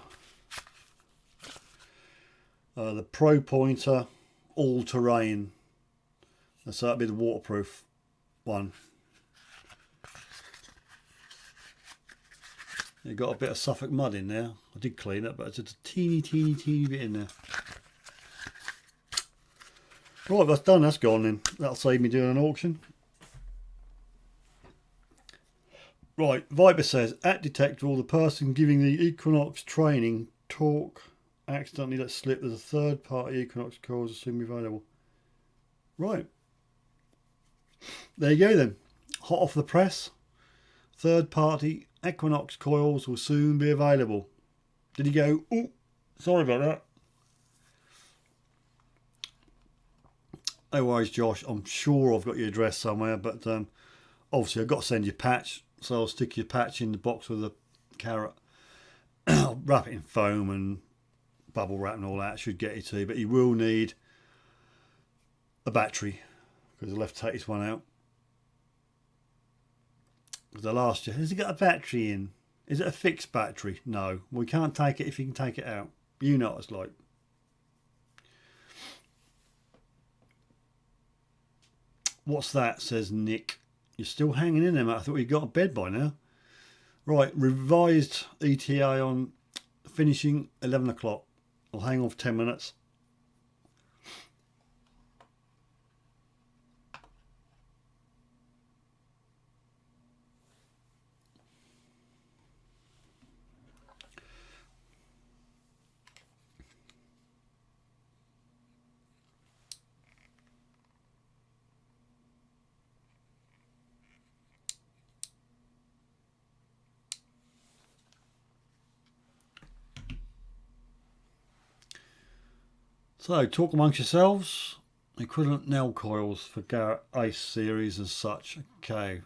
Pro Pointer all-terrain. So that'd be the waterproof one. You've got a bit of Suffolk mud in there. I did clean it, but it's just a teeny bit in there. Right, that's done. That's gone then. That'll save me doing an auction. Right, Viper says, at Detectable, the person giving the Equinox training talk accidentally let slip there's a third party Equinox coils will soon be available. Right. There you go then. Hot off the press. Third party Equinox coils will soon be available. Did he go, oh, sorry about that. No worries, Josh. I'm sure I've got your address somewhere, but obviously I've got to send you a patch, so I'll stick your patch in the box with a carrot. I'll wrap it in foam and bubble wrap and all that. Should get you to, but you will need a battery because I left take this one out. The last year, has it got a battery in? Is it a fixed battery? No, we can't take it if you can take it out. You know what it's like. What's that? Says Nick. You're still hanging in there, mate. I thought you got to bed by now. Right, revised ETA on finishing 11 o'clock. I'll hang on for 10 minutes. So, talk amongst yourselves. Equivalent nail coils for Garrett Ace series and such. Okay.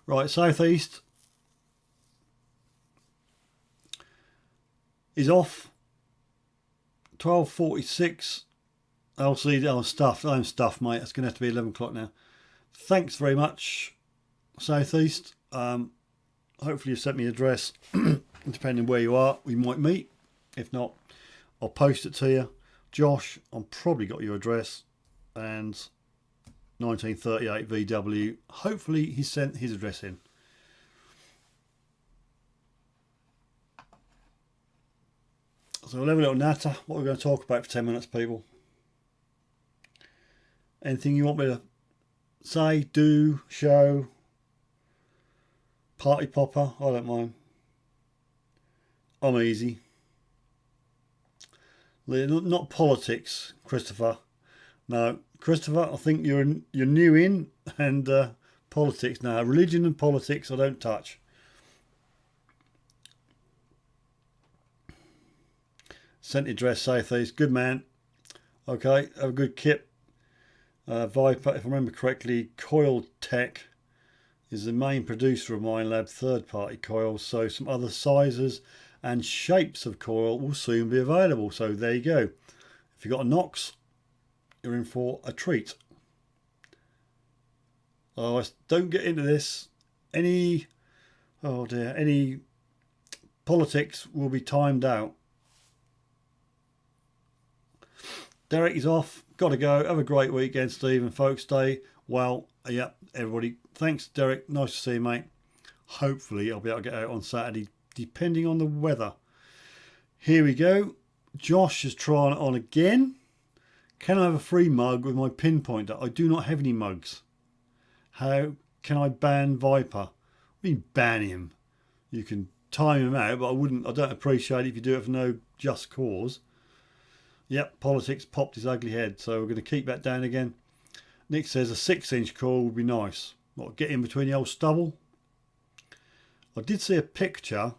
Right, Southeast is off. 12:46. LCD. Oh, stuffed. I'm stuffed, mate. It's going to have to be 11 o'clock now. Thanks very much, Southeast. Hopefully you sent me an address. Depending where you are, we might meet. If not, I'll post it to you. Josh, I've probably got your address. And 1938 VW. Hopefully he sent his address in. So we'll have a little natter. What we're going to talk about for 10 minutes, people. Anything you want me to say, do, show, party popper? I don't mind. I'm easy. Not politics, Christopher. No, Christopher, I think you're new in, and politics now. Religion and politics I don't touch. Sent address, Southeast. Good man. Okay, have a good kit. Viper, if I remember correctly, Coil Tech is the main producer of Minelab third-party coils, so some other sizes and shapes of coil will soon be available. So there you go. If you've got a Knox, you're in for a treat. Oh, don't get into this. Any politics will be timed out. Derek is off. Got to go. Have a great weekend, Stephen. Folks Day. Well, yeah, everybody. Thanks, Derek. Nice to see you, mate. Hopefully, I'll be able to get out on Saturday, depending on the weather. Here we go. Josh is trying it on again. Can I have a free mug with my pinpointer? I do not have any mugs. How can I ban Viper? I mean, ban him. You can time him out, but I don't appreciate it if you do it for no just cause. Yep, politics popped his ugly head, so we're going to keep that down again. Nick says a 6-inch coil would be nice. What, get in between the old stubble? I did see a picture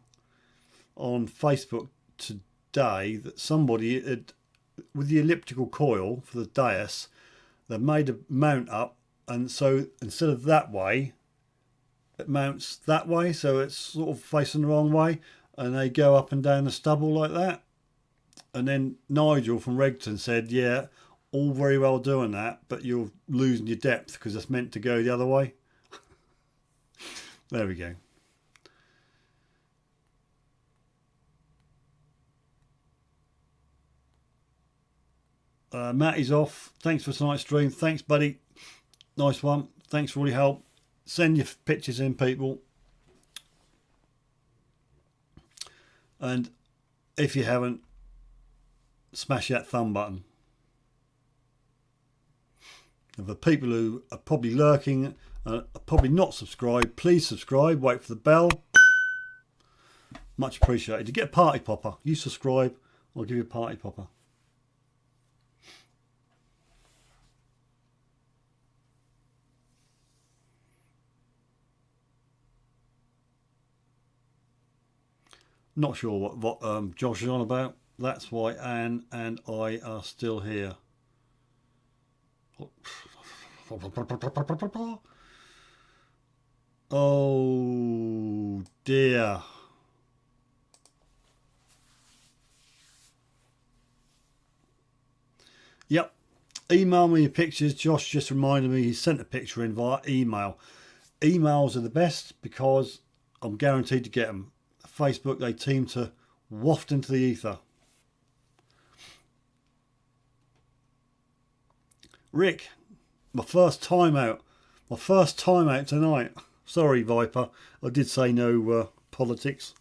on Facebook today that somebody had, with the elliptical coil for the dais, they made a mount up, and so instead of that way, it mounts that way, so it's sort of facing the wrong way, and they go up and down the stubble like that. And then Nigel from Regton said, yeah, all very well doing that, but you're losing your depth because it's meant to go the other way. There we go. Matt is off. Thanks for tonight's stream. Thanks, buddy. Nice one. Thanks for all your help. Send your pictures in, people. And if you haven't, smash that thumb button. And for people who are probably lurking, are probably not subscribed, please subscribe. Wait for the bell. Much appreciated. To get a party popper, you subscribe, I'll give you a party popper. Not sure what Josh is on about. That's why Anne and I are still here. Oh dear. Yep. Email me your pictures. Josh just reminded me he sent a picture in via email. Emails are the best because I'm guaranteed to get them. Facebook, they seem to waft into the ether. Rick, my first time out tonight. Sorry, Viper, I did say no politics.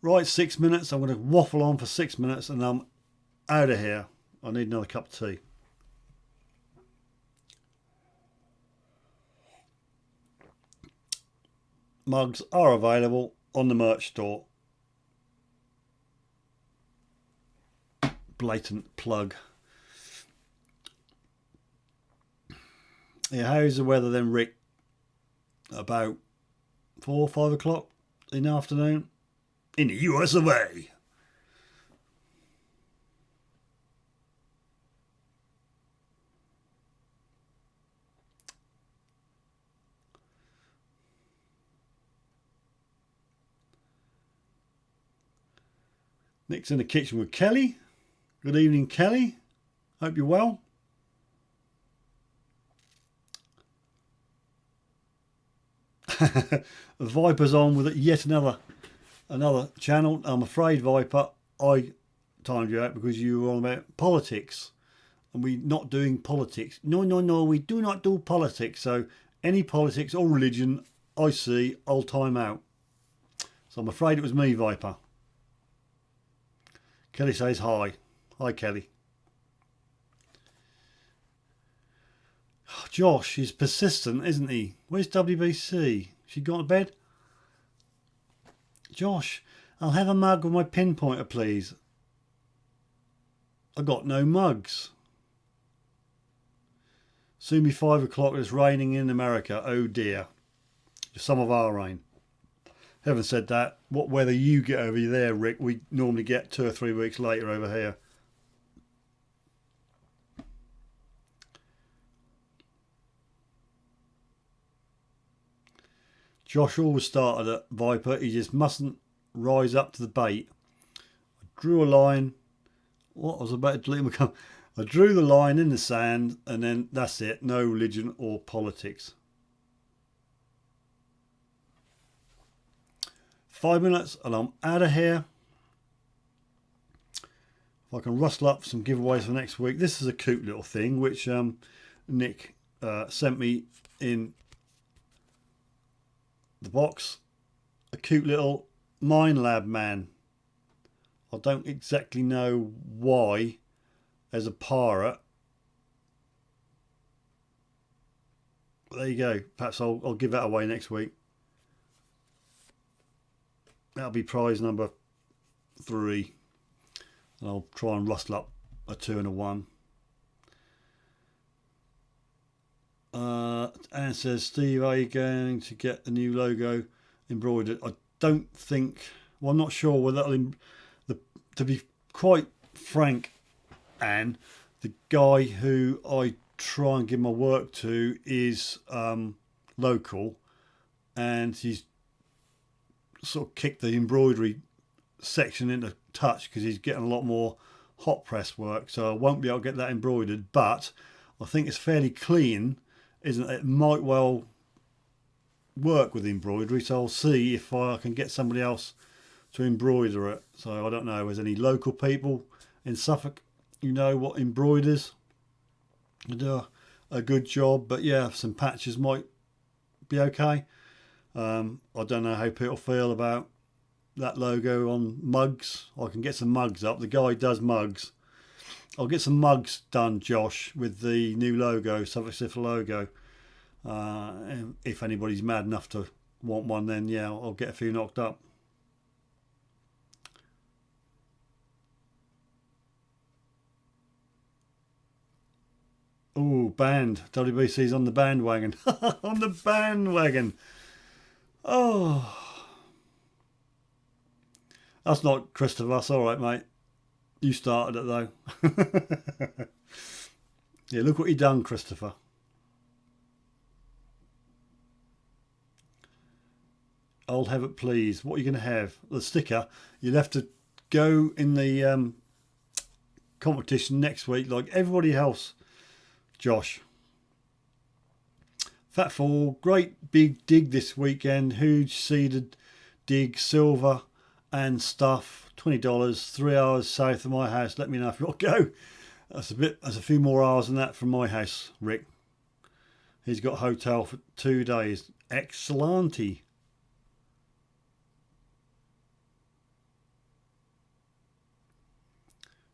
Right, 6 minutes. I'm going to waffle on for 6 minutes and I'm out of here. I need another cup of tea. Mugs are available on the merch store. Blatant plug. Yeah, how's the weather then, Rick? About 4 or 5 o'clock in the afternoon. in the US of A. Nick's in the kitchen with Kelly. Good evening, Kelly. Hope you're well. Viper's on with yet another channel. I'm afraid, Viper, I timed you out because you were on about politics. And we're not doing politics. No, we do not do politics. So any politics or religion I see, I'll time out. So I'm afraid it was me, Viper. Kelly says hi. Hi, Kelly. Josh is persistent, isn't he? Where's WBC? She gone to bed? Josh, I'll have a mug with my pinpointer, please. I got no mugs. Soon be 5 o'clock. It's raining in America. Oh dear. Some of our rain. Having said that, what weather you get over there, Rick, we normally get 2 or 3 weeks later over here. Josh always started at Viper. He just mustn't rise up to the bait. I drew a line. What I was about to delete my comment. I drew the line in the sand, and then that's it. No religion or politics. 5 minutes and I'm out of here. If I can rustle up some giveaways for next week. This is a cute little thing which Nick sent me in the box. A cute little Mind Lab man. I don't exactly know why as a pirate. But there you go. Perhaps I'll give that away next week. That'll be prize number 3. And I'll try and rustle up a 2 and a 1. Anne says, Steve, are you going to get the new logo embroidered? I don't think. Well, I'm not sure whether that'll. To be quite frank, Anne, the guy who I try and give my work to is local, and he's sort of kicked the embroidery section into touch because he's getting a lot more hot press work, so I won't be able to get that embroidered, but I think it's fairly clean, isn't it? It might well work with embroidery, so I'll see if I can get somebody else to embroider it. So I don't know, is any local people in Suffolk you know what embroiders do a good job, but yeah, some patches might be okay. I don't know how people feel about that logo on mugs. I can get some mugs up. The guy does mugs. I'll get some mugs done, Josh, with the new logo, Suffolk Sifter logo. If anybody's mad enough to want one, then yeah, I'll get a few knocked up. Oh, band. WBC's on the bandwagon. On the bandwagon. Oh. That's not Christopher. That's all right, mate. You started it, though. Yeah, look what you done, Christopher. I'll have it, please. What are you going to have? The sticker. You'll have to go in the competition next week like everybody else. Josh. Fat Fall, great big dig this weekend. Huge seeded dig, silver and stuff. $20, 3 hours south of my house. Let me know if you want to go. That's a few more hours than that from my house, Rick. He's got a hotel for 2 days. Excellent.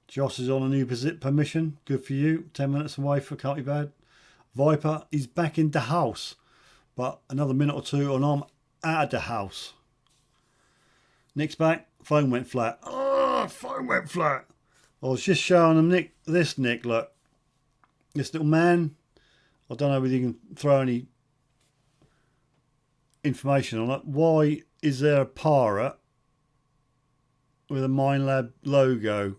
Josh is on a new permission. Good for you. 10 minutes away for can't be bad. Viper is back in the house. But another minute or two and I'm out of the house. Nick's back. Phone went flat. Oh, phone went flat. I was just showing them Nick, look. This little man. I don't know whether you can throw any information on it. Why is there a pirate with a Minelab logo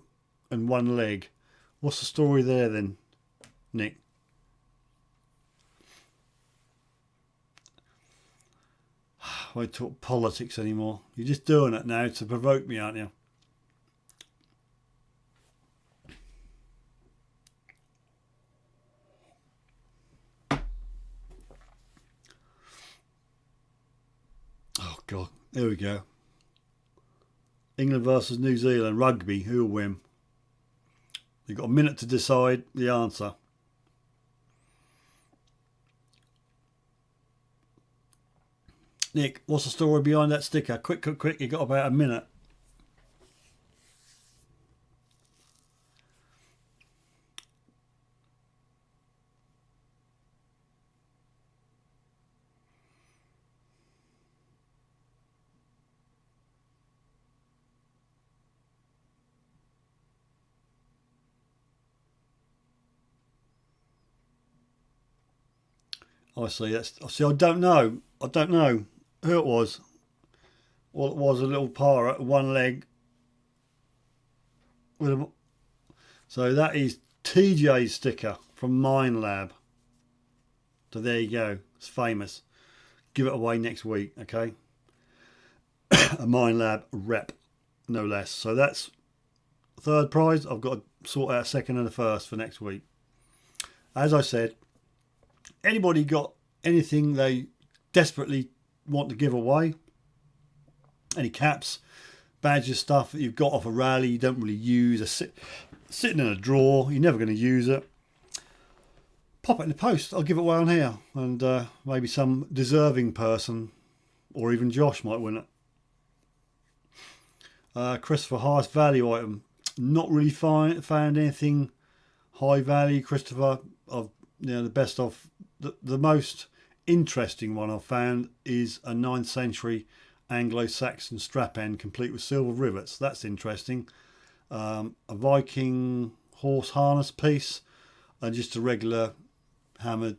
and one leg. What's the story there then, Nick? I won't talk politics anymore. You're just doing it now to provoke me, aren't you? Oh God, here we go. England versus New Zealand rugby. Who'll win? You've got a minute to decide the answer. Nick, what's the story behind that sticker? Quick, quick, quick. You've got about a minute. I see. I don't know. I don't know who it was. Well, it was a little parrot, one leg. So that is TJ's sticker from Minelab. So there you go. It's famous. Give it away next week, okay? A Minelab rep, no less. So that's third prize. I've got to sort out second and the first for next week. As I said, anybody got anything they desperately want to give away? Any caps, badges, stuff that you've got off a rally you don't really use, sitting in a drawer, you're never going to use it, pop it in the post. I'll give it away on here, and maybe some deserving person or even Josh might win it. Christopher, highest value item. Not really found anything high value, Christopher. The best of the most interesting one I've found is a 9th century Anglo-Saxon strap end complete with silver rivets. That's interesting. A Viking horse harness piece and just a regular hammered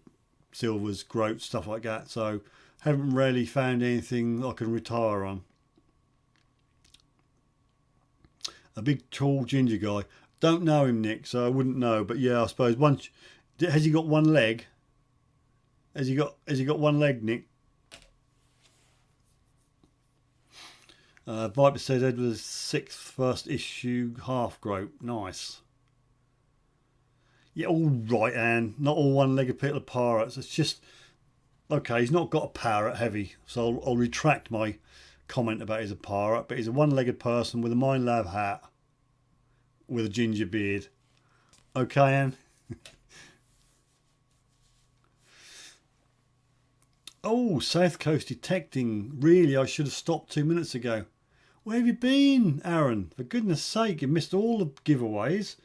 silvers, groats, stuff like that. So haven't really found anything I can retire on. A big tall ginger guy. Don't know him, Nick, so I wouldn't know. But yeah, I suppose once. Has he got one leg? Has he got one leg, Nick? Viper says Edward's 6th first issue half groat. Nice. Yeah, all right, Anne. Not all one-legged petal of pirates. It's just okay. He's not got a parrot heavy, so I'll retract my comment about he's a pirate. But he's a one-legged person with a Minelab hat, with a ginger beard. Okay, Anne. Oh, South Coast detecting. Really, I should have stopped 2 minutes ago. Where have you been, Aaron? For goodness sake, you missed all the giveaways.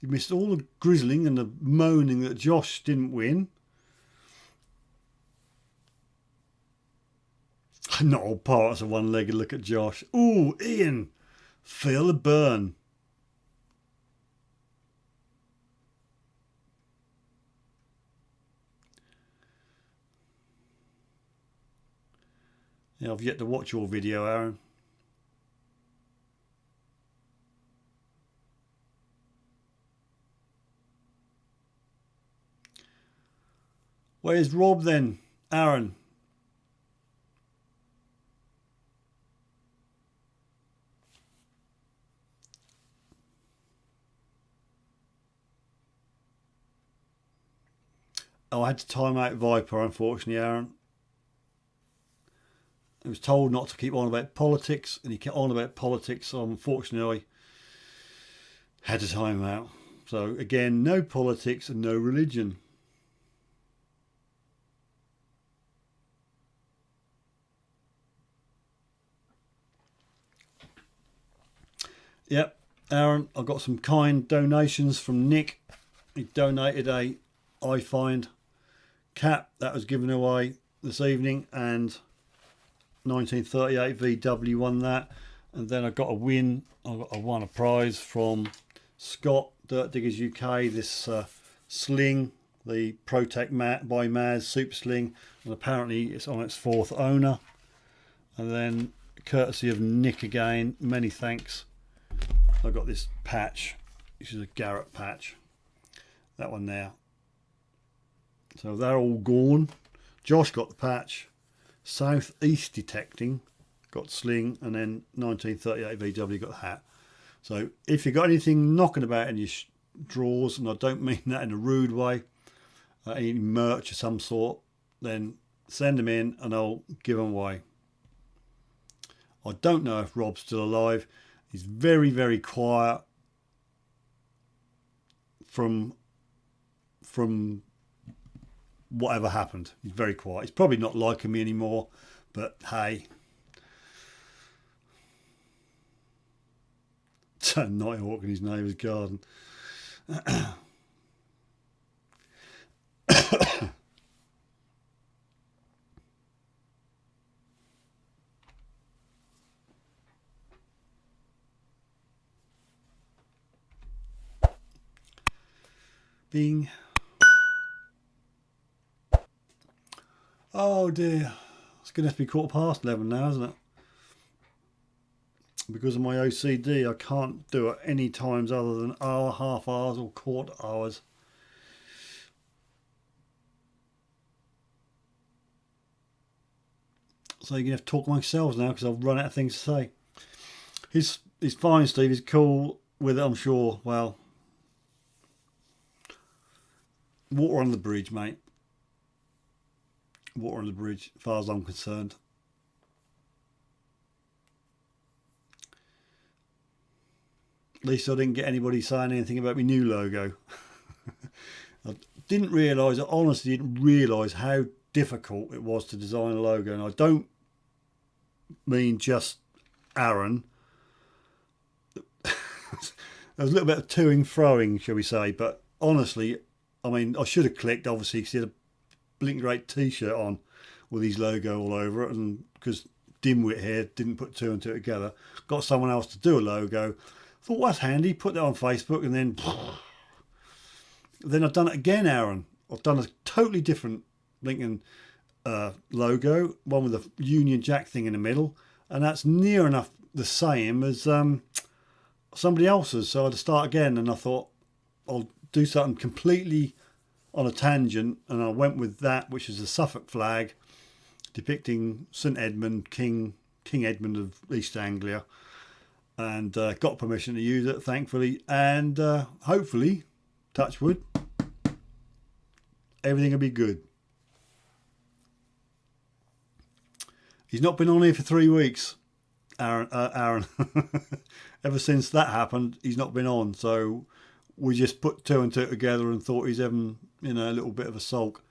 You missed all the grizzling and the moaning that Josh didn't win. Not all parts of one-legged. Look at Josh. Ooh, Ian. Feel the burn. Yeah, I've yet to watch your video, Aaron. Where's Rob then, Aaron? Oh, I had to time out Viper, unfortunately, Aaron. I was told not to keep on about politics, and he kept on about politics, so unfortunately I had to time him out. So again, no politics and no religion. Yep, Aaron, I got some kind donations from Nick. He donated a iFind cap that was given away this evening, and 1938 VW won that. And then I got a win. I won a prize from Scott, Dirt Diggers UK, this sling, the Protect by Maz Super Sling, and apparently it's on its 4th owner. And then courtesy of Nick again, many thanks. I've got this patch, which is a Garrett patch. That one there. So they're all gone. Josh got the patch. Southeast detecting, got sling, and then 1938 VW got the hat. So if you've got anything knocking about in your drawers, and I don't mean that in a rude way, any merch of some sort, then send them in and I'll give them away. I don't know if Rob's still alive. He's very, very quiet from whatever happened. He's very quiet. He's probably not liking me anymore, but hey. Nighthawk in his neighbour's garden. Bing. Oh dear. It's going to have to be 11:15 now, isn't it? Because of my OCD, I can't do it any times other than hour, half hours or quarter hours. So you're going to have to talk myself now because I've run out of things to say. He's fine, Steve. He's cool with it, I'm sure. Well, water on the bridge, mate. Water on the bridge, as far as I'm concerned. At least I didn't get anybody saying anything about my new logo. I didn't realise, I honestly didn't realise how difficult it was to design a logo. And I don't mean just Aaron. There was a little bit of toing froing, shall we say. But honestly, I mean, I should have clicked, obviously, because he had a Blink Great t-shirt on with his logo all over it. And because Dimwit here didn't put two and two together, got someone else to do a logo. Thought, well, that's handy, put that on Facebook, and then I've done it again, Aaron. I've done a totally different Lincoln logo, one with a Union Jack thing in the middle, and that's near enough the same as somebody else's. So I had to start again, and I thought I'll do something completely on a tangent, and I went with that, which is a Suffolk flag depicting St Edmund, King Edmund of East Anglia. And got permission to use it, thankfully, and hopefully, touch wood, everything will be good. He's not been on here for 3 weeks, Aaron. Ever since that happened, he's not been on. So we just put two and two together and thought he's having, a little bit of a sulk.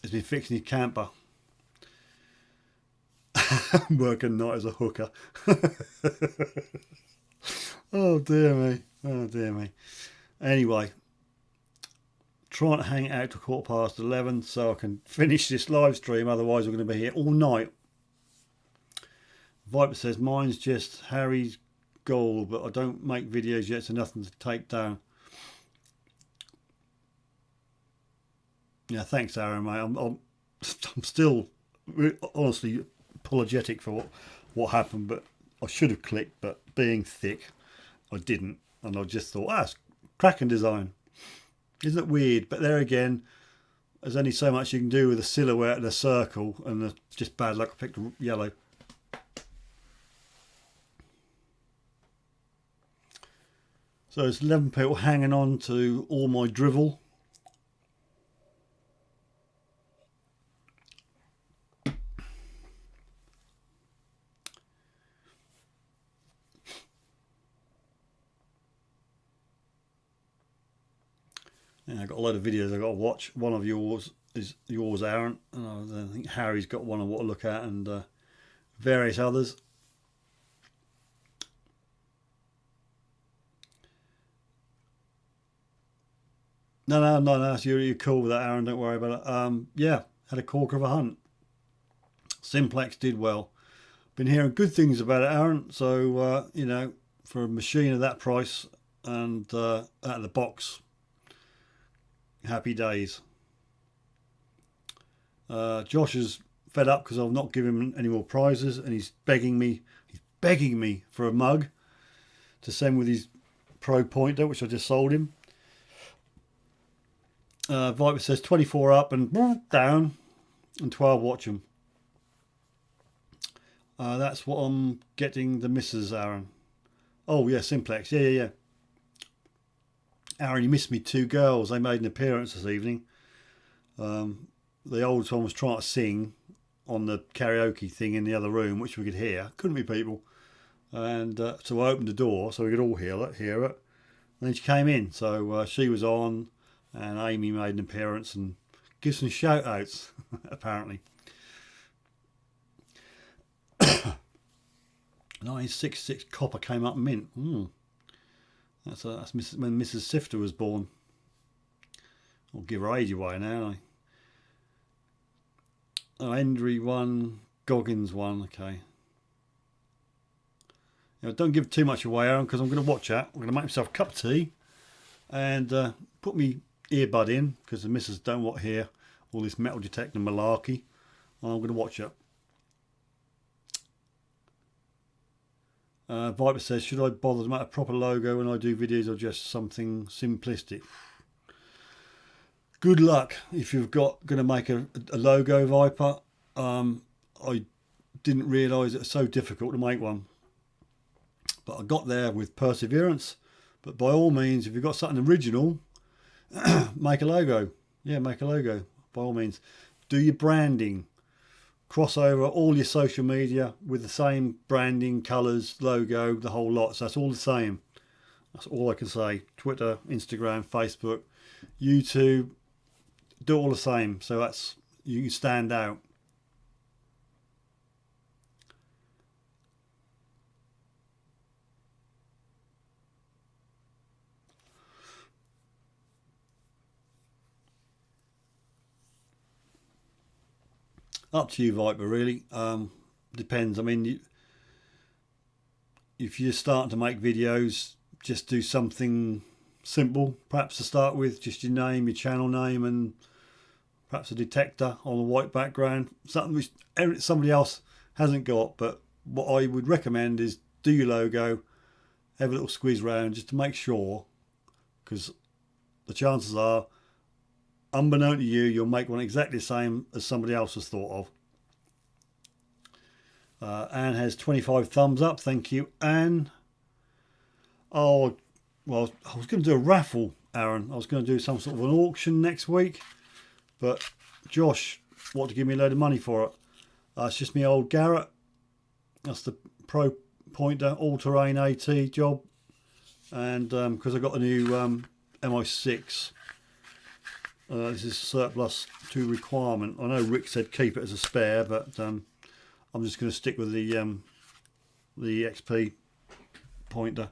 He's been fixing his camper. Working night as a hooker. Oh dear me. Anyway, trying to hang out to 11:15 so I can finish this live stream, otherwise we're going to be here all night. Viper says mine's just Harry's goal, but I don't make videos yet, so nothing to take down. Yeah, thanks Aaron, mate. I'm still honestly apologetic for what happened, but I should have clicked, but being thick I didn't, and I just thought, it's cracking design, isn't it weird? But there again, there's only so much you can do with a silhouette and a circle, and just bad luck I picked yellow. So it's 11 people hanging on to all my drivel. Yeah, I've got a load of videos I've got to watch. One of yours is yours, Aaron. And I think Harry's got one I want to look at, and various others. No. You're cool with that, Aaron. Don't worry about it. Yeah, had a corker of a hunt. Simplex did well. Been hearing good things about it, Aaron. So for a machine of that price and out of the box, happy days. Josh is fed up because I've not given him any more prizes, and he's begging me. He's begging me for a mug to send with his Pro pointer, which I just sold him. Viper says 24 up and down and 12 watch them. That's what I'm getting the missus, Aaron. Oh yeah, Simplex. Yeah. Aaron, you missed me. 2 girls. They made an appearance this evening. The oldest one was trying to sing on the karaoke thing in the other room, which we could hear. Couldn't be people. And so I opened the door so we could all hear it. And then she came in. So she was on, and Amy made an appearance and give some shout outs, apparently. 1966 copper came up mint. That's when Mrs. Sifter was born. I'll give her age away now. Hendry 1, Goggins 1. Okay. Don't give too much away, Aaron, because I'm going to watch that. I'm going to make myself a cup of tea and put me earbud in, because the missus don't want to hear all this metal detector malarkey. I'm going to watch it. Viper says, should I bother to make a proper logo when I do videos or just something simplistic? Good luck if you've going to make a logo, Viper. I didn't realise it was so difficult to make one. But I got there with perseverance. But by all means, if you've got something original, make a logo. Yeah, make a logo. By all means. Do your branding. Cross over all your social media with the same branding, colours, logo, the whole lot. So that's all the same. That's all I can say. Twitter, Instagram, Facebook, YouTube. Do all the same. So that's, you can stand out. Up to you, Viper, really. Depends. I mean, if you're starting to make videos, just do something simple, perhaps to start with. Just your name, your channel name, and perhaps a detector on a white background. Something which somebody else hasn't got. But what I would recommend is do your logo, have a little squeeze round just to make sure, because the chances are, unbeknown to you, you'll make one exactly the same as somebody else has thought of. Anne has 25 thumbs up. Thank you, Anne. Oh, well, I was going to do a raffle, Aaron. I was going to do some sort of an auction next week. But Josh wanted to give me a load of money for it. It's just my old Garrett. That's the Pro Pointer all-terrain AT job. And because I got a new MI6. This is surplus to requirement. I know Rick said keep it as a spare, but I'm just going to stick with the XP pointer.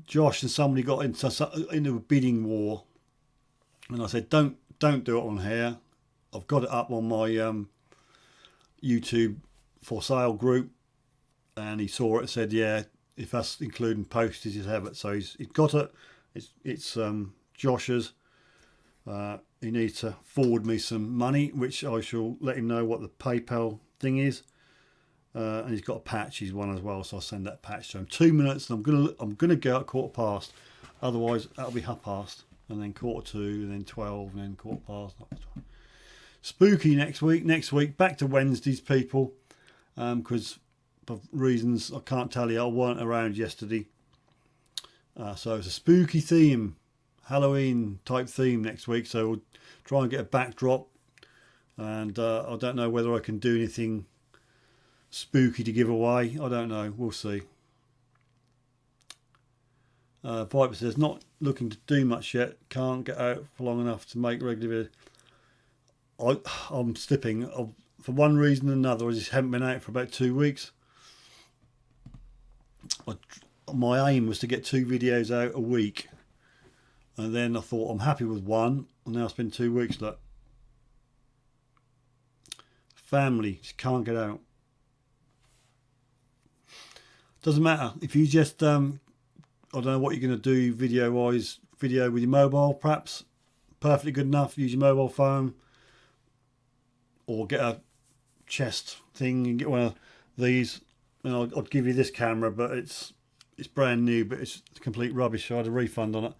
Josh and somebody got into a bidding war, and I said, don't do it on here. I've got it up on my YouTube for sale group, and he saw it and said, yeah, if that's including postage, he'd have it. So he's got it. It's Josh's. He needs to forward me some money, which I shall let him know what the PayPal thing is. And he's got a patch he's won as well, so I'll send that patch to him. 2 minutes, and I'm gonna go at 1:15. Otherwise, that'll be 1:30, and then 1:45, and then 12, and then 1:15. Spooky next week. Next week, back to Wednesdays, people, because for reasons I can't tell you, I weren't around yesterday. So it's a spooky theme, Halloween type theme next week. So we'll try and get a backdrop, and I don't know whether I can do anything spooky to give away. I don't know. We'll see. Viper says not looking to do much yet. Can't get out for long enough to make regular videos. I'm slipping. For one reason or another, I just haven't been out for about 2 weeks. My aim was to get 2 videos out a week, and then I thought I'm happy with one, and now it's been 2 weeks. Look, family just can't get out. Doesn't matter if you just I don't know what you're going to do video wise. Video with your mobile, perhaps perfectly good enough. Use your mobile phone, or get a chest thing. You get one of these, and I'd give you this camera, but it's brand new, but it's complete rubbish. So I had a refund on it.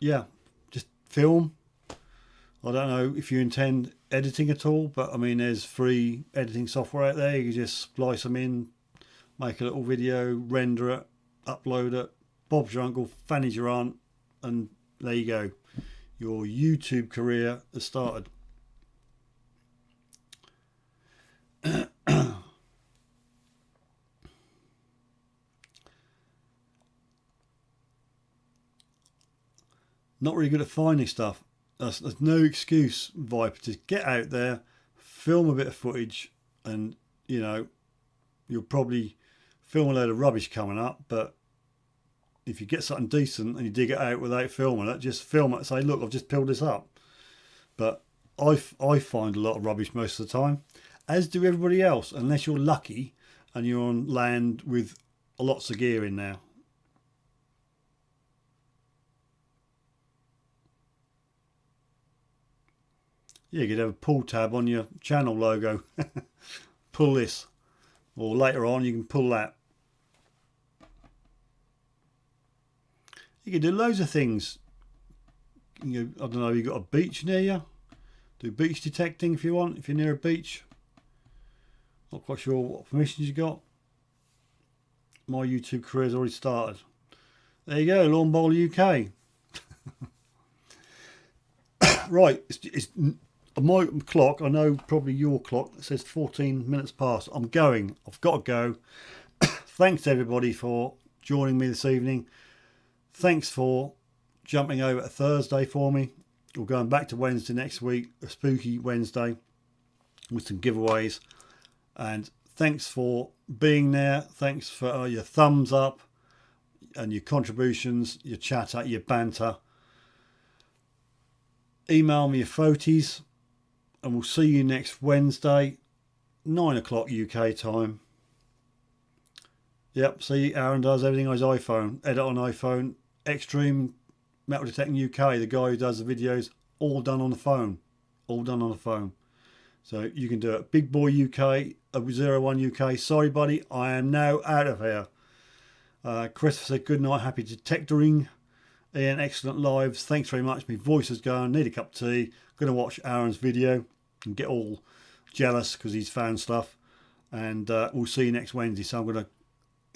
Yeah, just film. I don't know if you intend editing at all, but I mean, there's free editing software out there. You can just splice them in, make a little video, render it, upload it. Bob's your uncle, Fanny's your aunt, and there you go. Your YouTube career has started. Not really good at finding stuff. There's no excuse, Viper. Just get out there, film a bit of footage, and you know, you'll probably film a load of rubbish coming up, but if you get something decent and you dig it out without filming it, just film it and say, look, I've just peeled this up. But I find a lot of rubbish most of the time, as do everybody else, unless you're lucky and you're on land with lots of gear in there. Yeah, you could have a pull tab on your channel logo. Pull this. Or later on you can pull that. You can do loads of things. I don't know, you've got a beach near you. Do beach detecting if you want, if you're near a beach. Not quite sure what permissions you got. My YouTube career's already started. There you go, Lawn Bowl UK. Right, it's my clock, I know probably your clock, that says 14 minutes past. I'm going, I've got to go. Thanks to everybody for joining me this evening. Thanks for jumping over to Thursday for me. We're going back to Wednesday next week, a spooky Wednesday with some giveaways. And thanks for being there. Thanks for your thumbs up and your contributions, your chatter, your banter. Email me your photos, and we'll see you next Wednesday, 9 o'clock UK time. Yep, see, Aaron does everything on his iPhone. Edit on iPhone. Extreme Metal Detecting UK, the guy who does the videos, all done on the phone. All done on the phone. So you can do it. Big Boy UK, 01 UK. Sorry, buddy, I am now out of here. Christopher said good night, happy detectoring. Ian, excellent lives. Thanks very much. My voice is going. Need a cup of tea. Going to watch Aaron's video and get all jealous because he's found stuff. And we'll see you next Wednesday. So I'm going to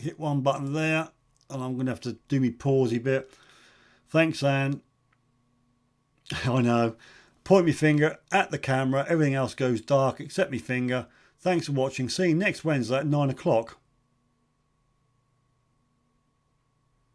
hit one button there, and I'm going to have to do my pausey bit. Thanks, Anne. I know. Point my finger at the camera. Everything else goes dark except my finger. Thanks for watching. See you next Wednesday at 9 o'clock.